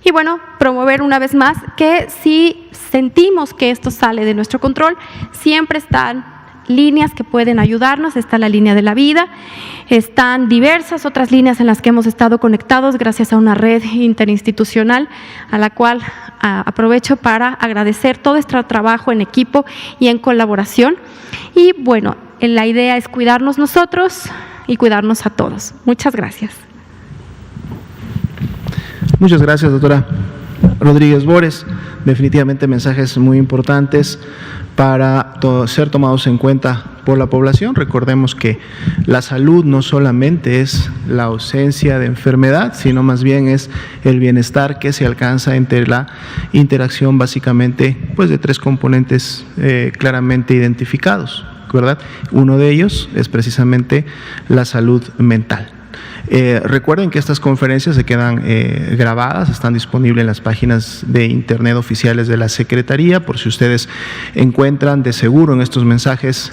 Y bueno, promover una vez más que si sentimos que esto sale de nuestro control, siempre están líneas que pueden ayudarnos. Está la línea de la vida, están diversas otras líneas en las que hemos estado conectados gracias a una red interinstitucional a la cual aprovecho para agradecer todo este trabajo en equipo y en colaboración. Y bueno, la idea es cuidarnos nosotros y cuidarnos a todos. Muchas gracias. Muchas gracias, doctora Rodríguez Bores. definitivamente mensajes muy importantes para ser tomados en cuenta por la población. Recordemos que la salud no solamente es la ausencia de enfermedad, sino más bien es el bienestar que se alcanza entre la interacción básicamente pues de tres componentes claramente identificados, ¿verdad? Uno de ellos es precisamente la salud mental. Recuerden que estas conferencias se quedan grabadas, están disponibles en las páginas de internet oficiales de la Secretaría, por si ustedes encuentran de seguro en estos mensajes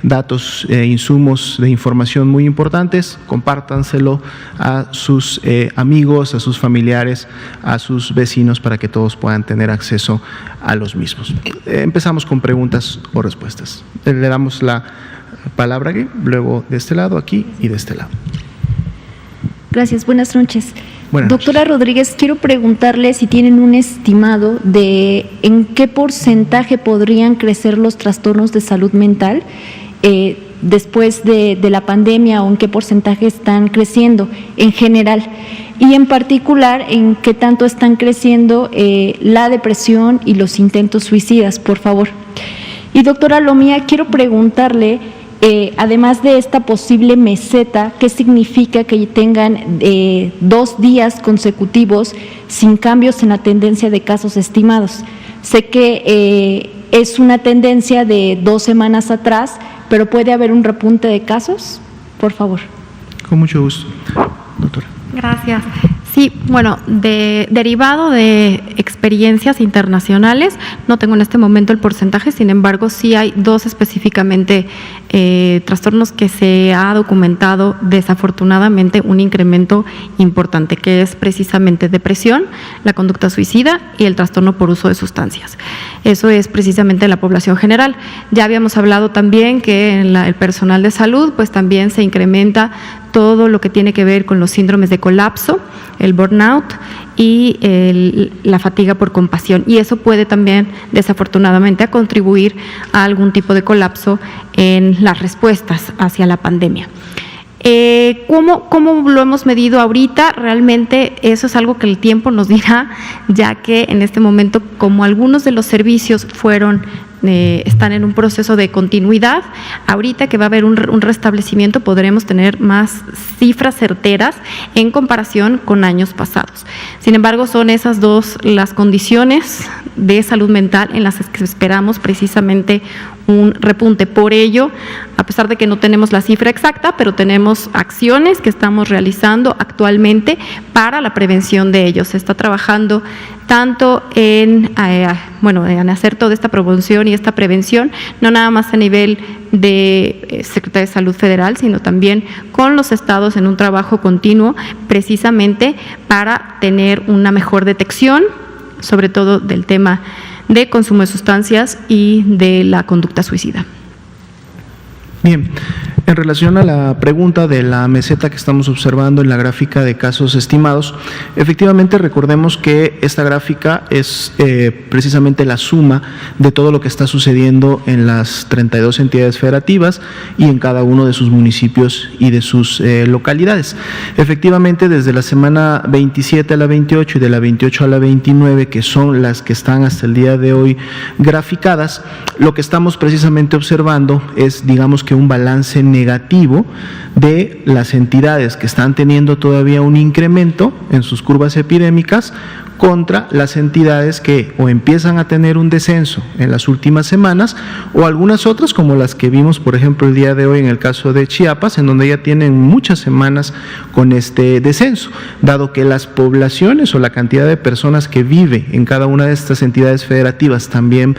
datos, insumos de información muy importantes, compártanselo a sus amigos, a sus familiares, a sus vecinos para que todos puedan tener acceso a los mismos. Empezamos con preguntas o respuestas. Le damos la palabra aquí, luego de este lado, aquí y de este lado. Gracias, buenas noches. Doctora Rodríguez, quiero preguntarle si tienen un estimado de en qué porcentaje podrían crecer los trastornos de salud mental después de la pandemia, o en qué porcentaje están creciendo en general, y en particular en qué tanto están creciendo la depresión y los intentos suicidas, por favor. Y doctora Lomía, quiero preguntarle, además de esta posible meseta, ¿qué significa que tengan 2 días consecutivos sin cambios en la tendencia de casos estimados? Sé que es una tendencia de 2 semanas atrás, pero ¿puede haber un repunte de casos? Por favor. Con mucho gusto, doctora. Gracias. Sí, bueno, derivado de experiencias internacionales, no tengo en este momento el porcentaje, sin embargo, sí hay 2 específicamente trastornos que se ha documentado desafortunadamente un incremento importante, que es precisamente depresión, la conducta suicida y el trastorno por uso de sustancias. Eso es precisamente en la población general. Ya habíamos hablado también que en el personal de salud, pues también se incrementa todo lo que tiene que ver con los síndromes de colapso, el burnout y la fatiga por compasión. Y eso puede también, desafortunadamente, contribuir a algún tipo de colapso en las respuestas hacia la pandemia. ¿Cómo lo hemos medido ahorita? Realmente eso es algo que el tiempo nos dirá, ya que en este momento, como algunos de los servicios están en un proceso de continuidad, ahorita que va a haber un restablecimiento podremos tener más cifras certeras en comparación con años pasados. Sin embargo, son esas 2 las condiciones de salud mental en las que esperamos precisamente un repunte. Por ello, a pesar de que no tenemos la cifra exacta, pero tenemos acciones que estamos realizando actualmente para la prevención de ellos. Se está trabajando tanto en hacer toda esta promoción y esta prevención, no nada más a nivel de Secretaría de Salud Federal, sino también con los estados en un trabajo continuo, precisamente para tener una mejor detección, sobre todo del tema de consumo de sustancias y de la conducta suicida. Bien, en relación a la pregunta de la meseta que estamos observando en la gráfica de casos estimados, efectivamente recordemos que esta gráfica es precisamente la suma de todo lo que está sucediendo en las 32 entidades federativas y en cada uno de sus municipios y de sus localidades. Efectivamente, desde la semana 27 a la 28 y de la 28 a la 29, que son las que están hasta el día de hoy graficadas, lo que estamos precisamente observando es, digamos que un balance negativo de las entidades que están teniendo todavía un incremento en sus curvas epidémicas contra las entidades que o empiezan a tener un descenso en las últimas semanas o algunas otras como las que vimos, por ejemplo, el día de hoy en el caso de Chiapas, en donde ya tienen muchas semanas con este descenso, dado que las poblaciones o la cantidad de personas que vive en cada una de estas entidades federativas también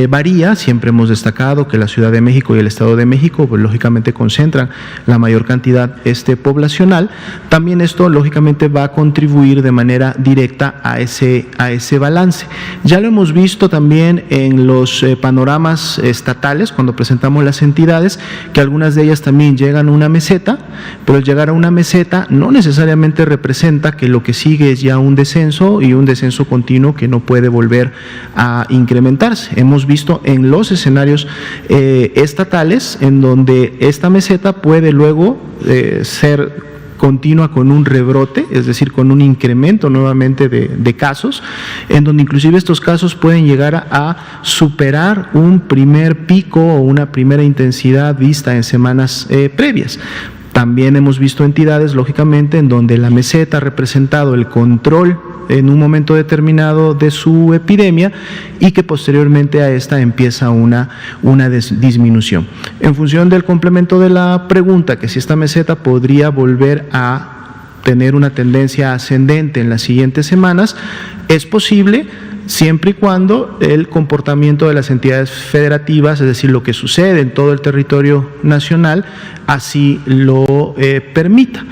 varía. Siempre hemos destacado que la Ciudad de México y el Estado de México, pues, lógicamente concentran la mayor cantidad poblacional. También esto lógicamente va a contribuir de manera directa a ese balance. Ya lo hemos visto también en los panoramas estatales cuando presentamos las entidades, que algunas de ellas también llegan a una meseta, pero el llegar a una meseta no necesariamente representa que lo que sigue es ya un descenso y un descenso continuo que no puede volver a incrementarse. Hemos visto en los escenarios estatales en donde esta meseta puede luego ser continua con un rebrote, es decir, con un incremento nuevamente de casos, en donde inclusive estos casos pueden llegar a superar un primer pico o una primera intensidad vista en semanas previas. También hemos visto entidades, lógicamente, en donde la meseta ha representado el control en un momento determinado de su epidemia y que posteriormente a esta empieza una disminución. En función del complemento de la pregunta, que si esta meseta podría volver a tener una tendencia ascendente en las siguientes semanas, es posible, siempre y cuando el comportamiento de las entidades federativas, es decir, lo que sucede en todo el territorio nacional, así lo permita.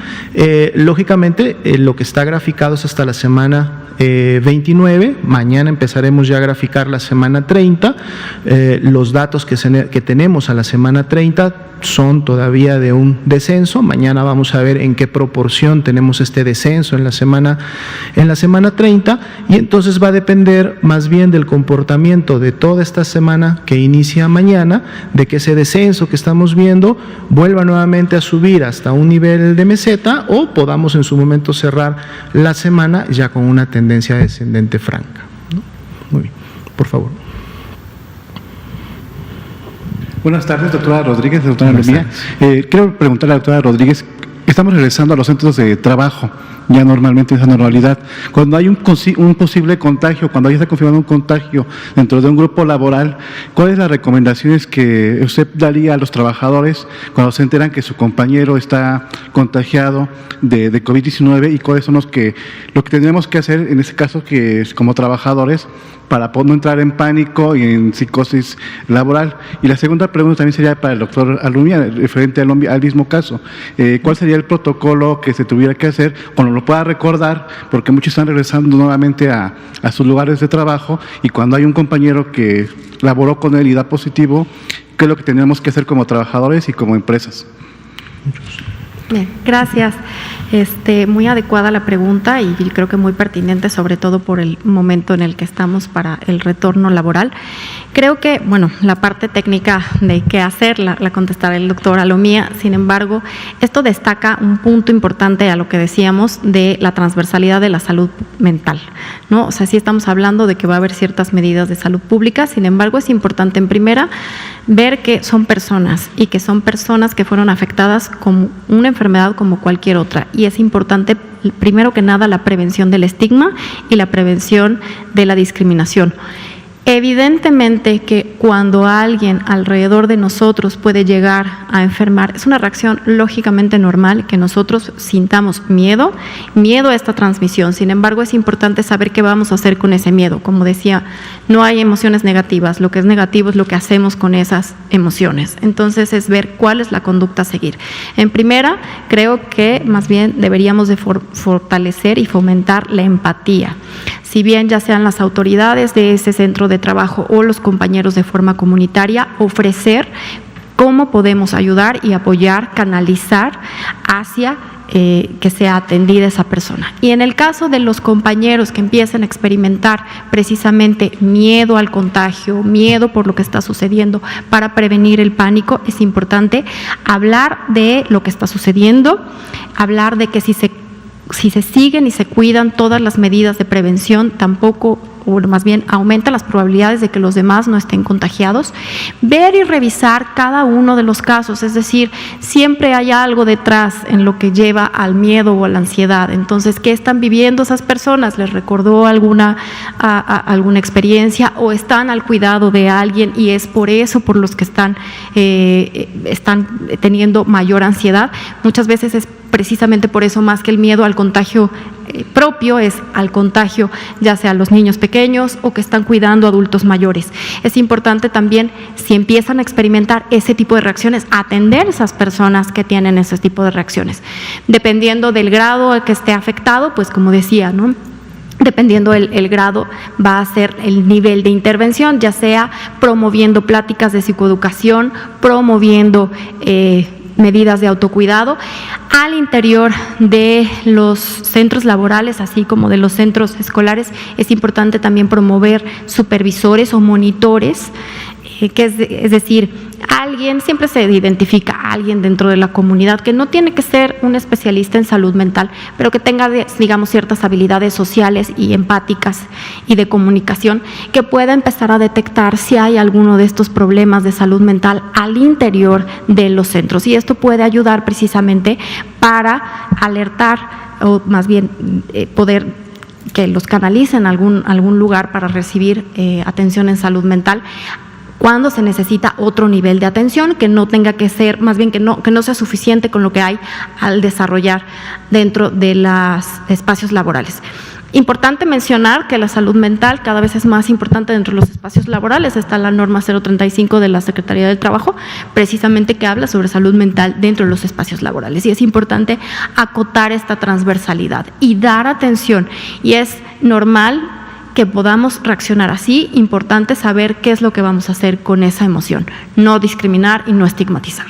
Lógicamente, lo que está graficado es hasta la semana 29, mañana empezaremos ya a graficar la semana 30, los datos que tenemos a la semana 30 son todavía de un descenso, mañana vamos a ver en qué proporción tenemos este descenso en la semana 30, y entonces va a depender más bien del comportamiento de toda esta semana que inicia mañana, de que ese descenso que estamos viendo vuelva nuevamente a subir hasta un nivel de meseta o podamos en su momento cerrar la semana ya con una tendencia descendente franca, ¿no? Muy bien, por favor. Buenas tardes, doctora Rodríguez, doctora Alomía. Quiero preguntarle a la doctora Rodríguez, estamos regresando a los centros de trabajo, ya normalmente esa normalidad. Cuando hay un posible contagio, cuando ya está confirmado un contagio dentro de un grupo laboral, ¿cuáles las recomendaciones que usted daría a los trabajadores cuando se enteran que su compañero está contagiado de COVID-19 y cuáles son lo que tendremos que hacer en este caso que como trabajadores para no entrar en pánico y en psicosis laboral? Y la segunda pregunta también sería para el doctor Alomía, referente al mismo caso. ¿Cuál sería el protocolo que se tuviera que hacer cuando lo pueda recordar? Porque muchos están regresando nuevamente a sus lugares de trabajo y cuando hay un compañero que laboró con él y da positivo, ¿qué es lo que tenemos que hacer como trabajadores y como empresas? Bien, gracias. Muy adecuada la pregunta y creo que muy pertinente, sobre todo por el momento en el que estamos para el retorno laboral. Creo que, la parte técnica de qué hacer la contestará el doctor Alomía. Sin embargo, esto destaca un punto importante a lo que decíamos de la transversalidad de la salud mental, ¿no? O sea, sí estamos hablando de que va a haber ciertas medidas de salud pública, sin embargo, es importante en primera ver que son personas y que son personas que fueron afectadas con una enfermedad como cualquier otra. Y es importante, primero que nada, la prevención del estigma y la prevención de la discriminación. Evidentemente que cuando alguien alrededor de nosotros puede llegar a enfermar, es una reacción lógicamente normal que nosotros sintamos miedo a esta transmisión. Sin embargo, es importante saber qué vamos a hacer con ese miedo. Como decía, no hay emociones negativas, lo que es negativo es lo que hacemos con esas emociones. Entonces es ver cuál es la conducta a seguir. En primera, creo que más bien deberíamos de fortalecer y fomentar la empatía. Si bien ya sean las autoridades de ese centro de trabajo o los compañeros de forma comunitaria, ofrecer cómo podemos ayudar y apoyar, canalizar hacia que sea atendida esa persona. Y en el caso de los compañeros que empiezan a experimentar precisamente miedo al contagio, miedo por lo que está sucediendo, para prevenir el pánico, es importante hablar de lo que está sucediendo, hablar de que si se siguen y se cuidan todas las medidas de prevención, tampoco, o más bien aumenta las probabilidades de que los demás no estén contagiados. Ver y revisar cada uno de los casos, es decir, siempre hay algo detrás en lo que lleva al miedo o a la ansiedad. Entonces, ¿qué están viviendo esas personas? ¿Les recordó alguna experiencia o están al cuidado de alguien y es por eso por los que están teniendo mayor ansiedad? Muchas veces es precisamente por eso, más que el miedo al contagio propio, es al contagio ya sea a los niños pequeños o que están cuidando a adultos mayores. Es importante también, si empiezan a experimentar ese tipo de reacciones, atender a esas personas que tienen ese tipo de reacciones. Dependiendo del grado al que esté afectado, pues como decía, ¿no?, dependiendo el grado, va a ser el nivel de intervención, ya sea promoviendo pláticas de psicoeducación, promoviendo medidas de autocuidado al interior de los centros laborales, así como de los centros escolares. Es importante también promover supervisores o monitores, es decir, siempre se identifica a alguien dentro de la comunidad que no tiene que ser un especialista en salud mental, pero que tenga, digamos, ciertas habilidades sociales y empáticas y de comunicación, que pueda empezar a detectar si hay alguno de estos problemas de salud mental al interior de los centros. Y esto puede ayudar precisamente para alertar, o más bien poder que los canalicen a algún lugar para recibir atención en salud mental, cuando se necesita otro nivel de atención, que no tenga que ser, más bien que no sea suficiente con lo que hay al desarrollar dentro de los espacios laborales. Importante mencionar que la salud mental cada vez es más importante dentro de los espacios laborales. Está la norma 035 de la Secretaría del Trabajo, precisamente, que habla sobre salud mental dentro de los espacios laborales. Y es importante acotar esta transversalidad y dar atención. Y es normal que podamos reaccionar así. Importante saber qué es lo que vamos a hacer con esa emoción. No discriminar y no estigmatizar.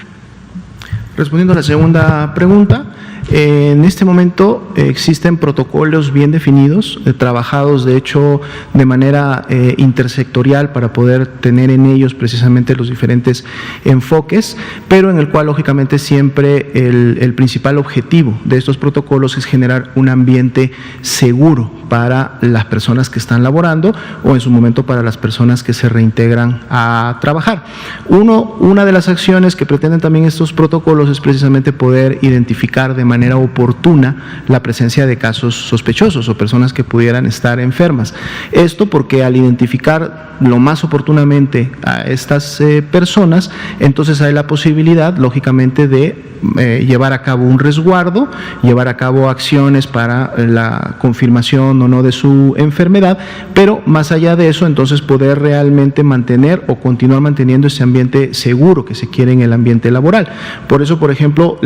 Respondiendo a la segunda pregunta, en este momento existen protocolos bien definidos, trabajados de hecho de manera intersectorial para poder tener en ellos precisamente los diferentes enfoques, pero en el cual lógicamente siempre el principal objetivo de estos protocolos es generar un ambiente seguro para las personas que están laborando o en su momento para las personas que se reintegran a trabajar. Una de las acciones que pretenden también estos protocolos es precisamente poder identificar de manera oportuna la presencia de casos sospechosos o personas que pudieran estar enfermas. Esto porque al identificar lo más oportunamente a estas personas, entonces hay la posibilidad, lógicamente, de llevar a cabo un resguardo, llevar a cabo acciones para la confirmación o no de su enfermedad, pero más allá de eso, entonces poder realmente mantener o continuar manteniendo ese ambiente seguro que se quiere en el ambiente laboral. Por eso, por ejemplo,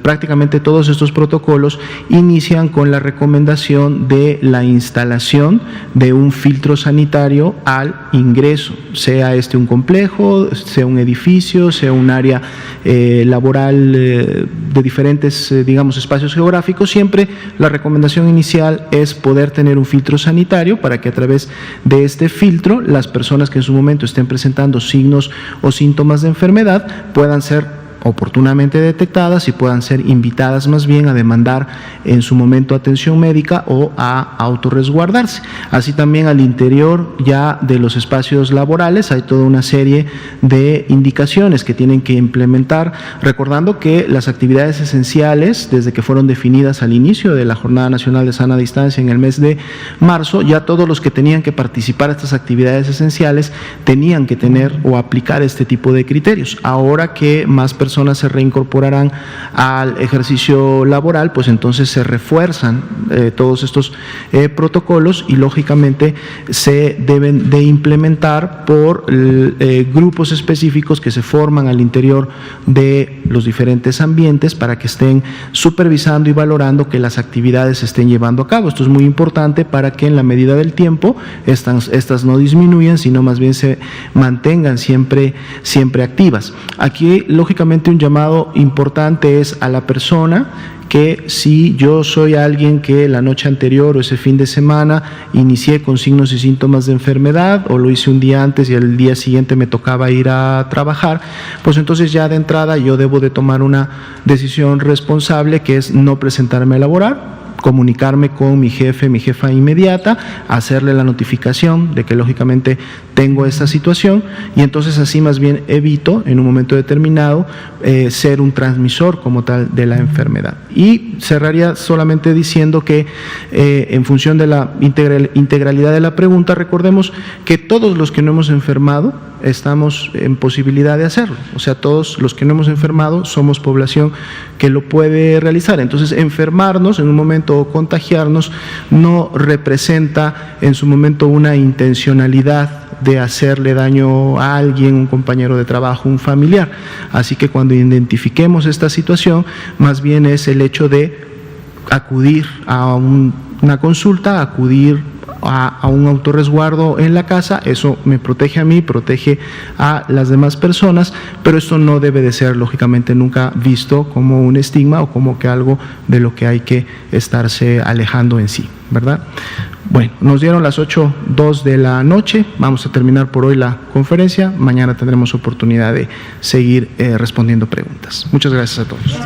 prácticamente todos estos protocolos inician con la recomendación de la instalación de un filtro sanitario al ingreso, sea este un complejo, sea un edificio, sea un área laboral de diferentes, digamos, espacios geográficos. Siempre la recomendación inicial es poder tener un filtro sanitario para que a través de este filtro las personas que en su momento estén presentando signos o síntomas de enfermedad puedan ser oportunamente detectadas y puedan ser invitadas más bien a demandar en su momento atención médica o a autorresguardarse. Así también al interior ya de los espacios laborales hay toda una serie de indicaciones que tienen que implementar, recordando que las actividades esenciales, desde que fueron definidas al inicio de la Jornada Nacional de Sana Distancia en el mes de marzo, ya todos los que tenían que participar en estas actividades esenciales tenían que tener o aplicar este tipo de criterios. Ahora que más personas se reincorporarán al ejercicio laboral, pues entonces se refuerzan todos estos protocolos y lógicamente se deben de implementar por grupos específicos que se forman al interior de los diferentes ambientes para que estén supervisando y valorando que las actividades se estén llevando a cabo. Esto es muy importante para que en la medida del tiempo estas no disminuyan, sino más bien se mantengan siempre activas. Aquí lógicamente un llamado importante es a la persona que si yo soy alguien que la noche anterior o ese fin de semana inicié con signos y síntomas de enfermedad o lo hice un día antes y al día siguiente me tocaba ir a trabajar, pues entonces ya de entrada yo debo de tomar una decisión responsable, que es no presentarme a laborar, comunicarme con mi jefa inmediata, hacerle la notificación de que lógicamente tengo esta situación y entonces así más bien evito en un momento determinado ser un transmisor como tal de la enfermedad. Y cerraría solamente diciendo que en función de la integralidad de la pregunta, recordemos que todos los que no hemos enfermado estamos en posibilidad de hacerlo, o sea, todos los que no hemos enfermado somos población que lo puede realizar. Entonces, enfermarnos en un momento o contagiarnos no representa en su momento una intencionalidad de hacerle daño a alguien, un compañero de trabajo, un familiar. Así que cuando identifiquemos esta situación, más bien es el hecho de acudir a una consulta, acudir a un autorresguardo en la casa. Eso me protege a mí, protege a las demás personas, pero esto no debe de ser lógicamente nunca visto como un estigma o como que algo de lo que hay que estarse alejando en sí, ¿verdad? Bueno, nos dieron las 8:02 de la noche, vamos a terminar por hoy la conferencia, mañana tendremos oportunidad de seguir respondiendo preguntas. Muchas gracias a todos.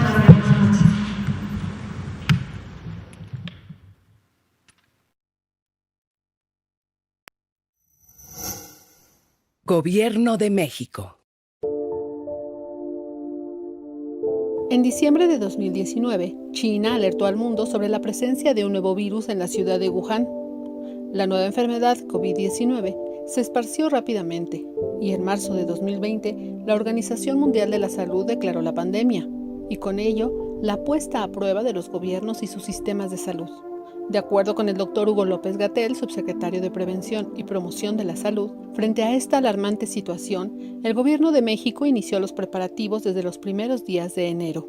Gobierno de México. En diciembre de 2019, China alertó al mundo sobre la presencia de un nuevo virus en la ciudad de Wuhan. La nueva enfermedad, COVID-19, se esparció rápidamente y en marzo de 2020, la Organización Mundial de la Salud declaró la pandemia y con ello la puesta a prueba de los gobiernos y sus sistemas de salud. De acuerdo con el doctor Hugo López-Gatell, subsecretario de Prevención y Promoción de la Salud, frente a esta alarmante situación, el Gobierno de México inició los preparativos desde los primeros días de enero.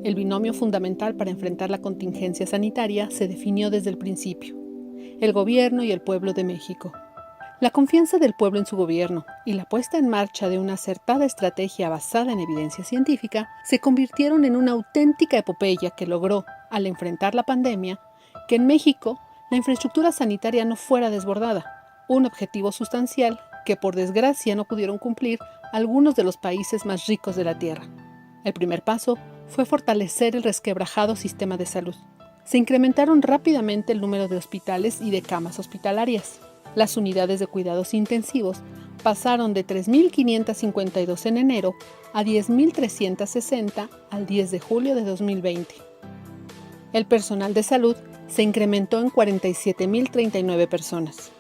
El binomio fundamental para enfrentar la contingencia sanitaria se definió desde el principio: el Gobierno y el pueblo de México. La confianza del pueblo en su gobierno y la puesta en marcha de una acertada estrategia basada en evidencia científica se convirtieron en una auténtica epopeya que logró, al enfrentar la pandemia, que en México la infraestructura sanitaria no fuera desbordada, un objetivo sustancial que por desgracia no pudieron cumplir algunos de los países más ricos de la Tierra. El primer paso fue fortalecer el resquebrajado sistema de salud. Se incrementaron rápidamente el número de hospitales y de camas hospitalarias. Las unidades de cuidados intensivos pasaron de 3.552 en enero a 10.360 al 10 de julio de 2020. El personal de salud se incrementó en 47.039 personas.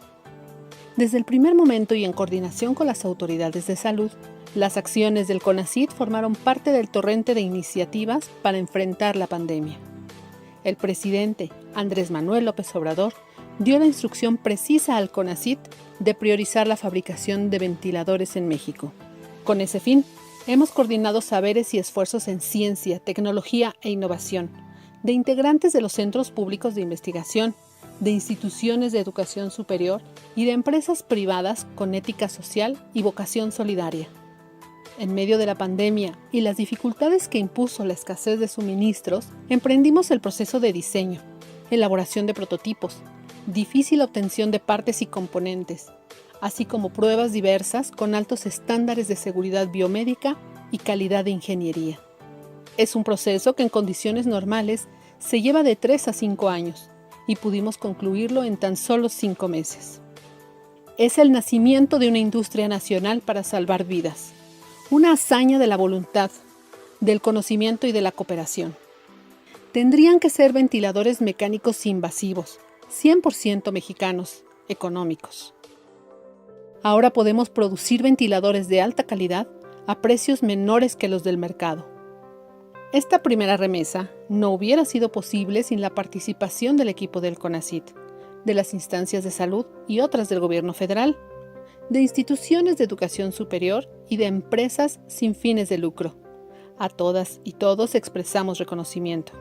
Desde el primer momento y en coordinación con las autoridades de salud, las acciones del CONACYT formaron parte del torrente de iniciativas para enfrentar la pandemia. El presidente, Andrés Manuel López Obrador, dio la instrucción precisa al CONACYT de priorizar la fabricación de ventiladores en México. Con ese fin, hemos coordinado saberes y esfuerzos en ciencia, tecnología e innovación, de integrantes de los centros públicos de investigación, de instituciones de educación superior y de empresas privadas con ética social y vocación solidaria. En medio de la pandemia y las dificultades que impuso la escasez de suministros, emprendimos el proceso de diseño, elaboración de prototipos, difícil obtención de partes y componentes, así como pruebas diversas con altos estándares de seguridad biomédica y calidad de ingeniería. Es un proceso que en condiciones normales se lleva de 3 a 5 años y pudimos concluirlo en tan solo 5 meses. Es el nacimiento de una industria nacional para salvar vidas, una hazaña de la voluntad, del conocimiento y de la cooperación. Tendrían que ser ventiladores mecánicos invasivos, 100% mexicanos, económicos. Ahora podemos producir ventiladores de alta calidad a precios menores que los del mercado. Esta primera remesa no hubiera sido posible sin la participación del equipo del CONACYT, de las instancias de salud y otras del gobierno federal, de instituciones de educación superior y de empresas sin fines de lucro. A todas y todos expresamos reconocimiento.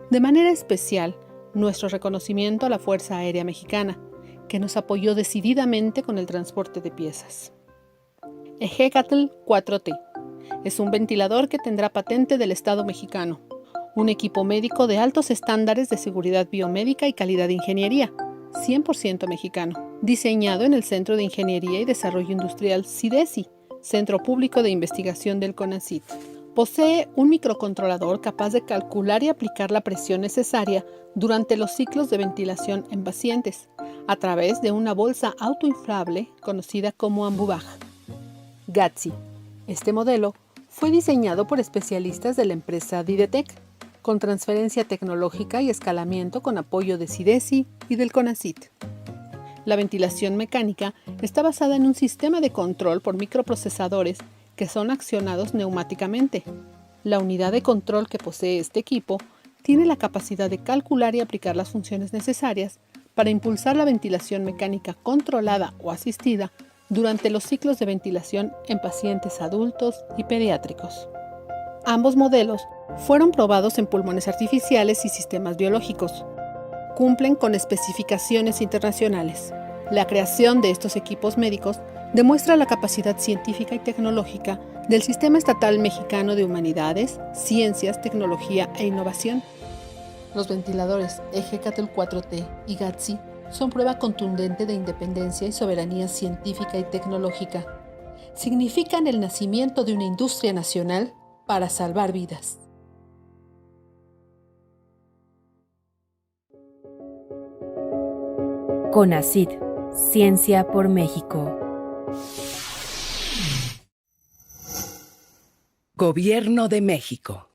De manera especial, nuestro reconocimiento a la Fuerza Aérea Mexicana, que nos apoyó decididamente con el transporte de piezas. Ejecatl 4T. Es un ventilador que tendrá patente del Estado mexicano, un equipo médico de altos estándares de seguridad biomédica y calidad de ingeniería, 100% mexicano, diseñado en el Centro de Ingeniería y Desarrollo Industrial CIDESI, Centro Público de Investigación del CONACYT. Posee un microcontrolador capaz de calcular y aplicar la presión necesaria durante los ciclos de ventilación en pacientes, a través de una bolsa autoinflable conocida como Ambubaj. GATSI. Este modelo fue diseñado por especialistas de la empresa Didetec, con transferencia tecnológica y escalamiento con apoyo de CIDESI y del CONACYT. La ventilación mecánica está basada en un sistema de control por microprocesadores que son accionados neumáticamente. La unidad de control que posee este equipo tiene la capacidad de calcular y aplicar las funciones necesarias para impulsar la ventilación mecánica controlada o asistida durante los ciclos de ventilación en pacientes adultos y pediátricos. Ambos modelos fueron probados en pulmones artificiales y sistemas biológicos. Cumplen con especificaciones internacionales. La creación de estos equipos médicos demuestra la capacidad científica y tecnológica del Sistema Estatal Mexicano de Humanidades, Ciencias, Tecnología e Innovación. Los ventiladores Ejecatl 4T y GATSI son prueba contundente de independencia y soberanía científica y tecnológica. Significan el nacimiento de una industria nacional para salvar vidas. CONACYT, Ciencia por México. Gobierno de México.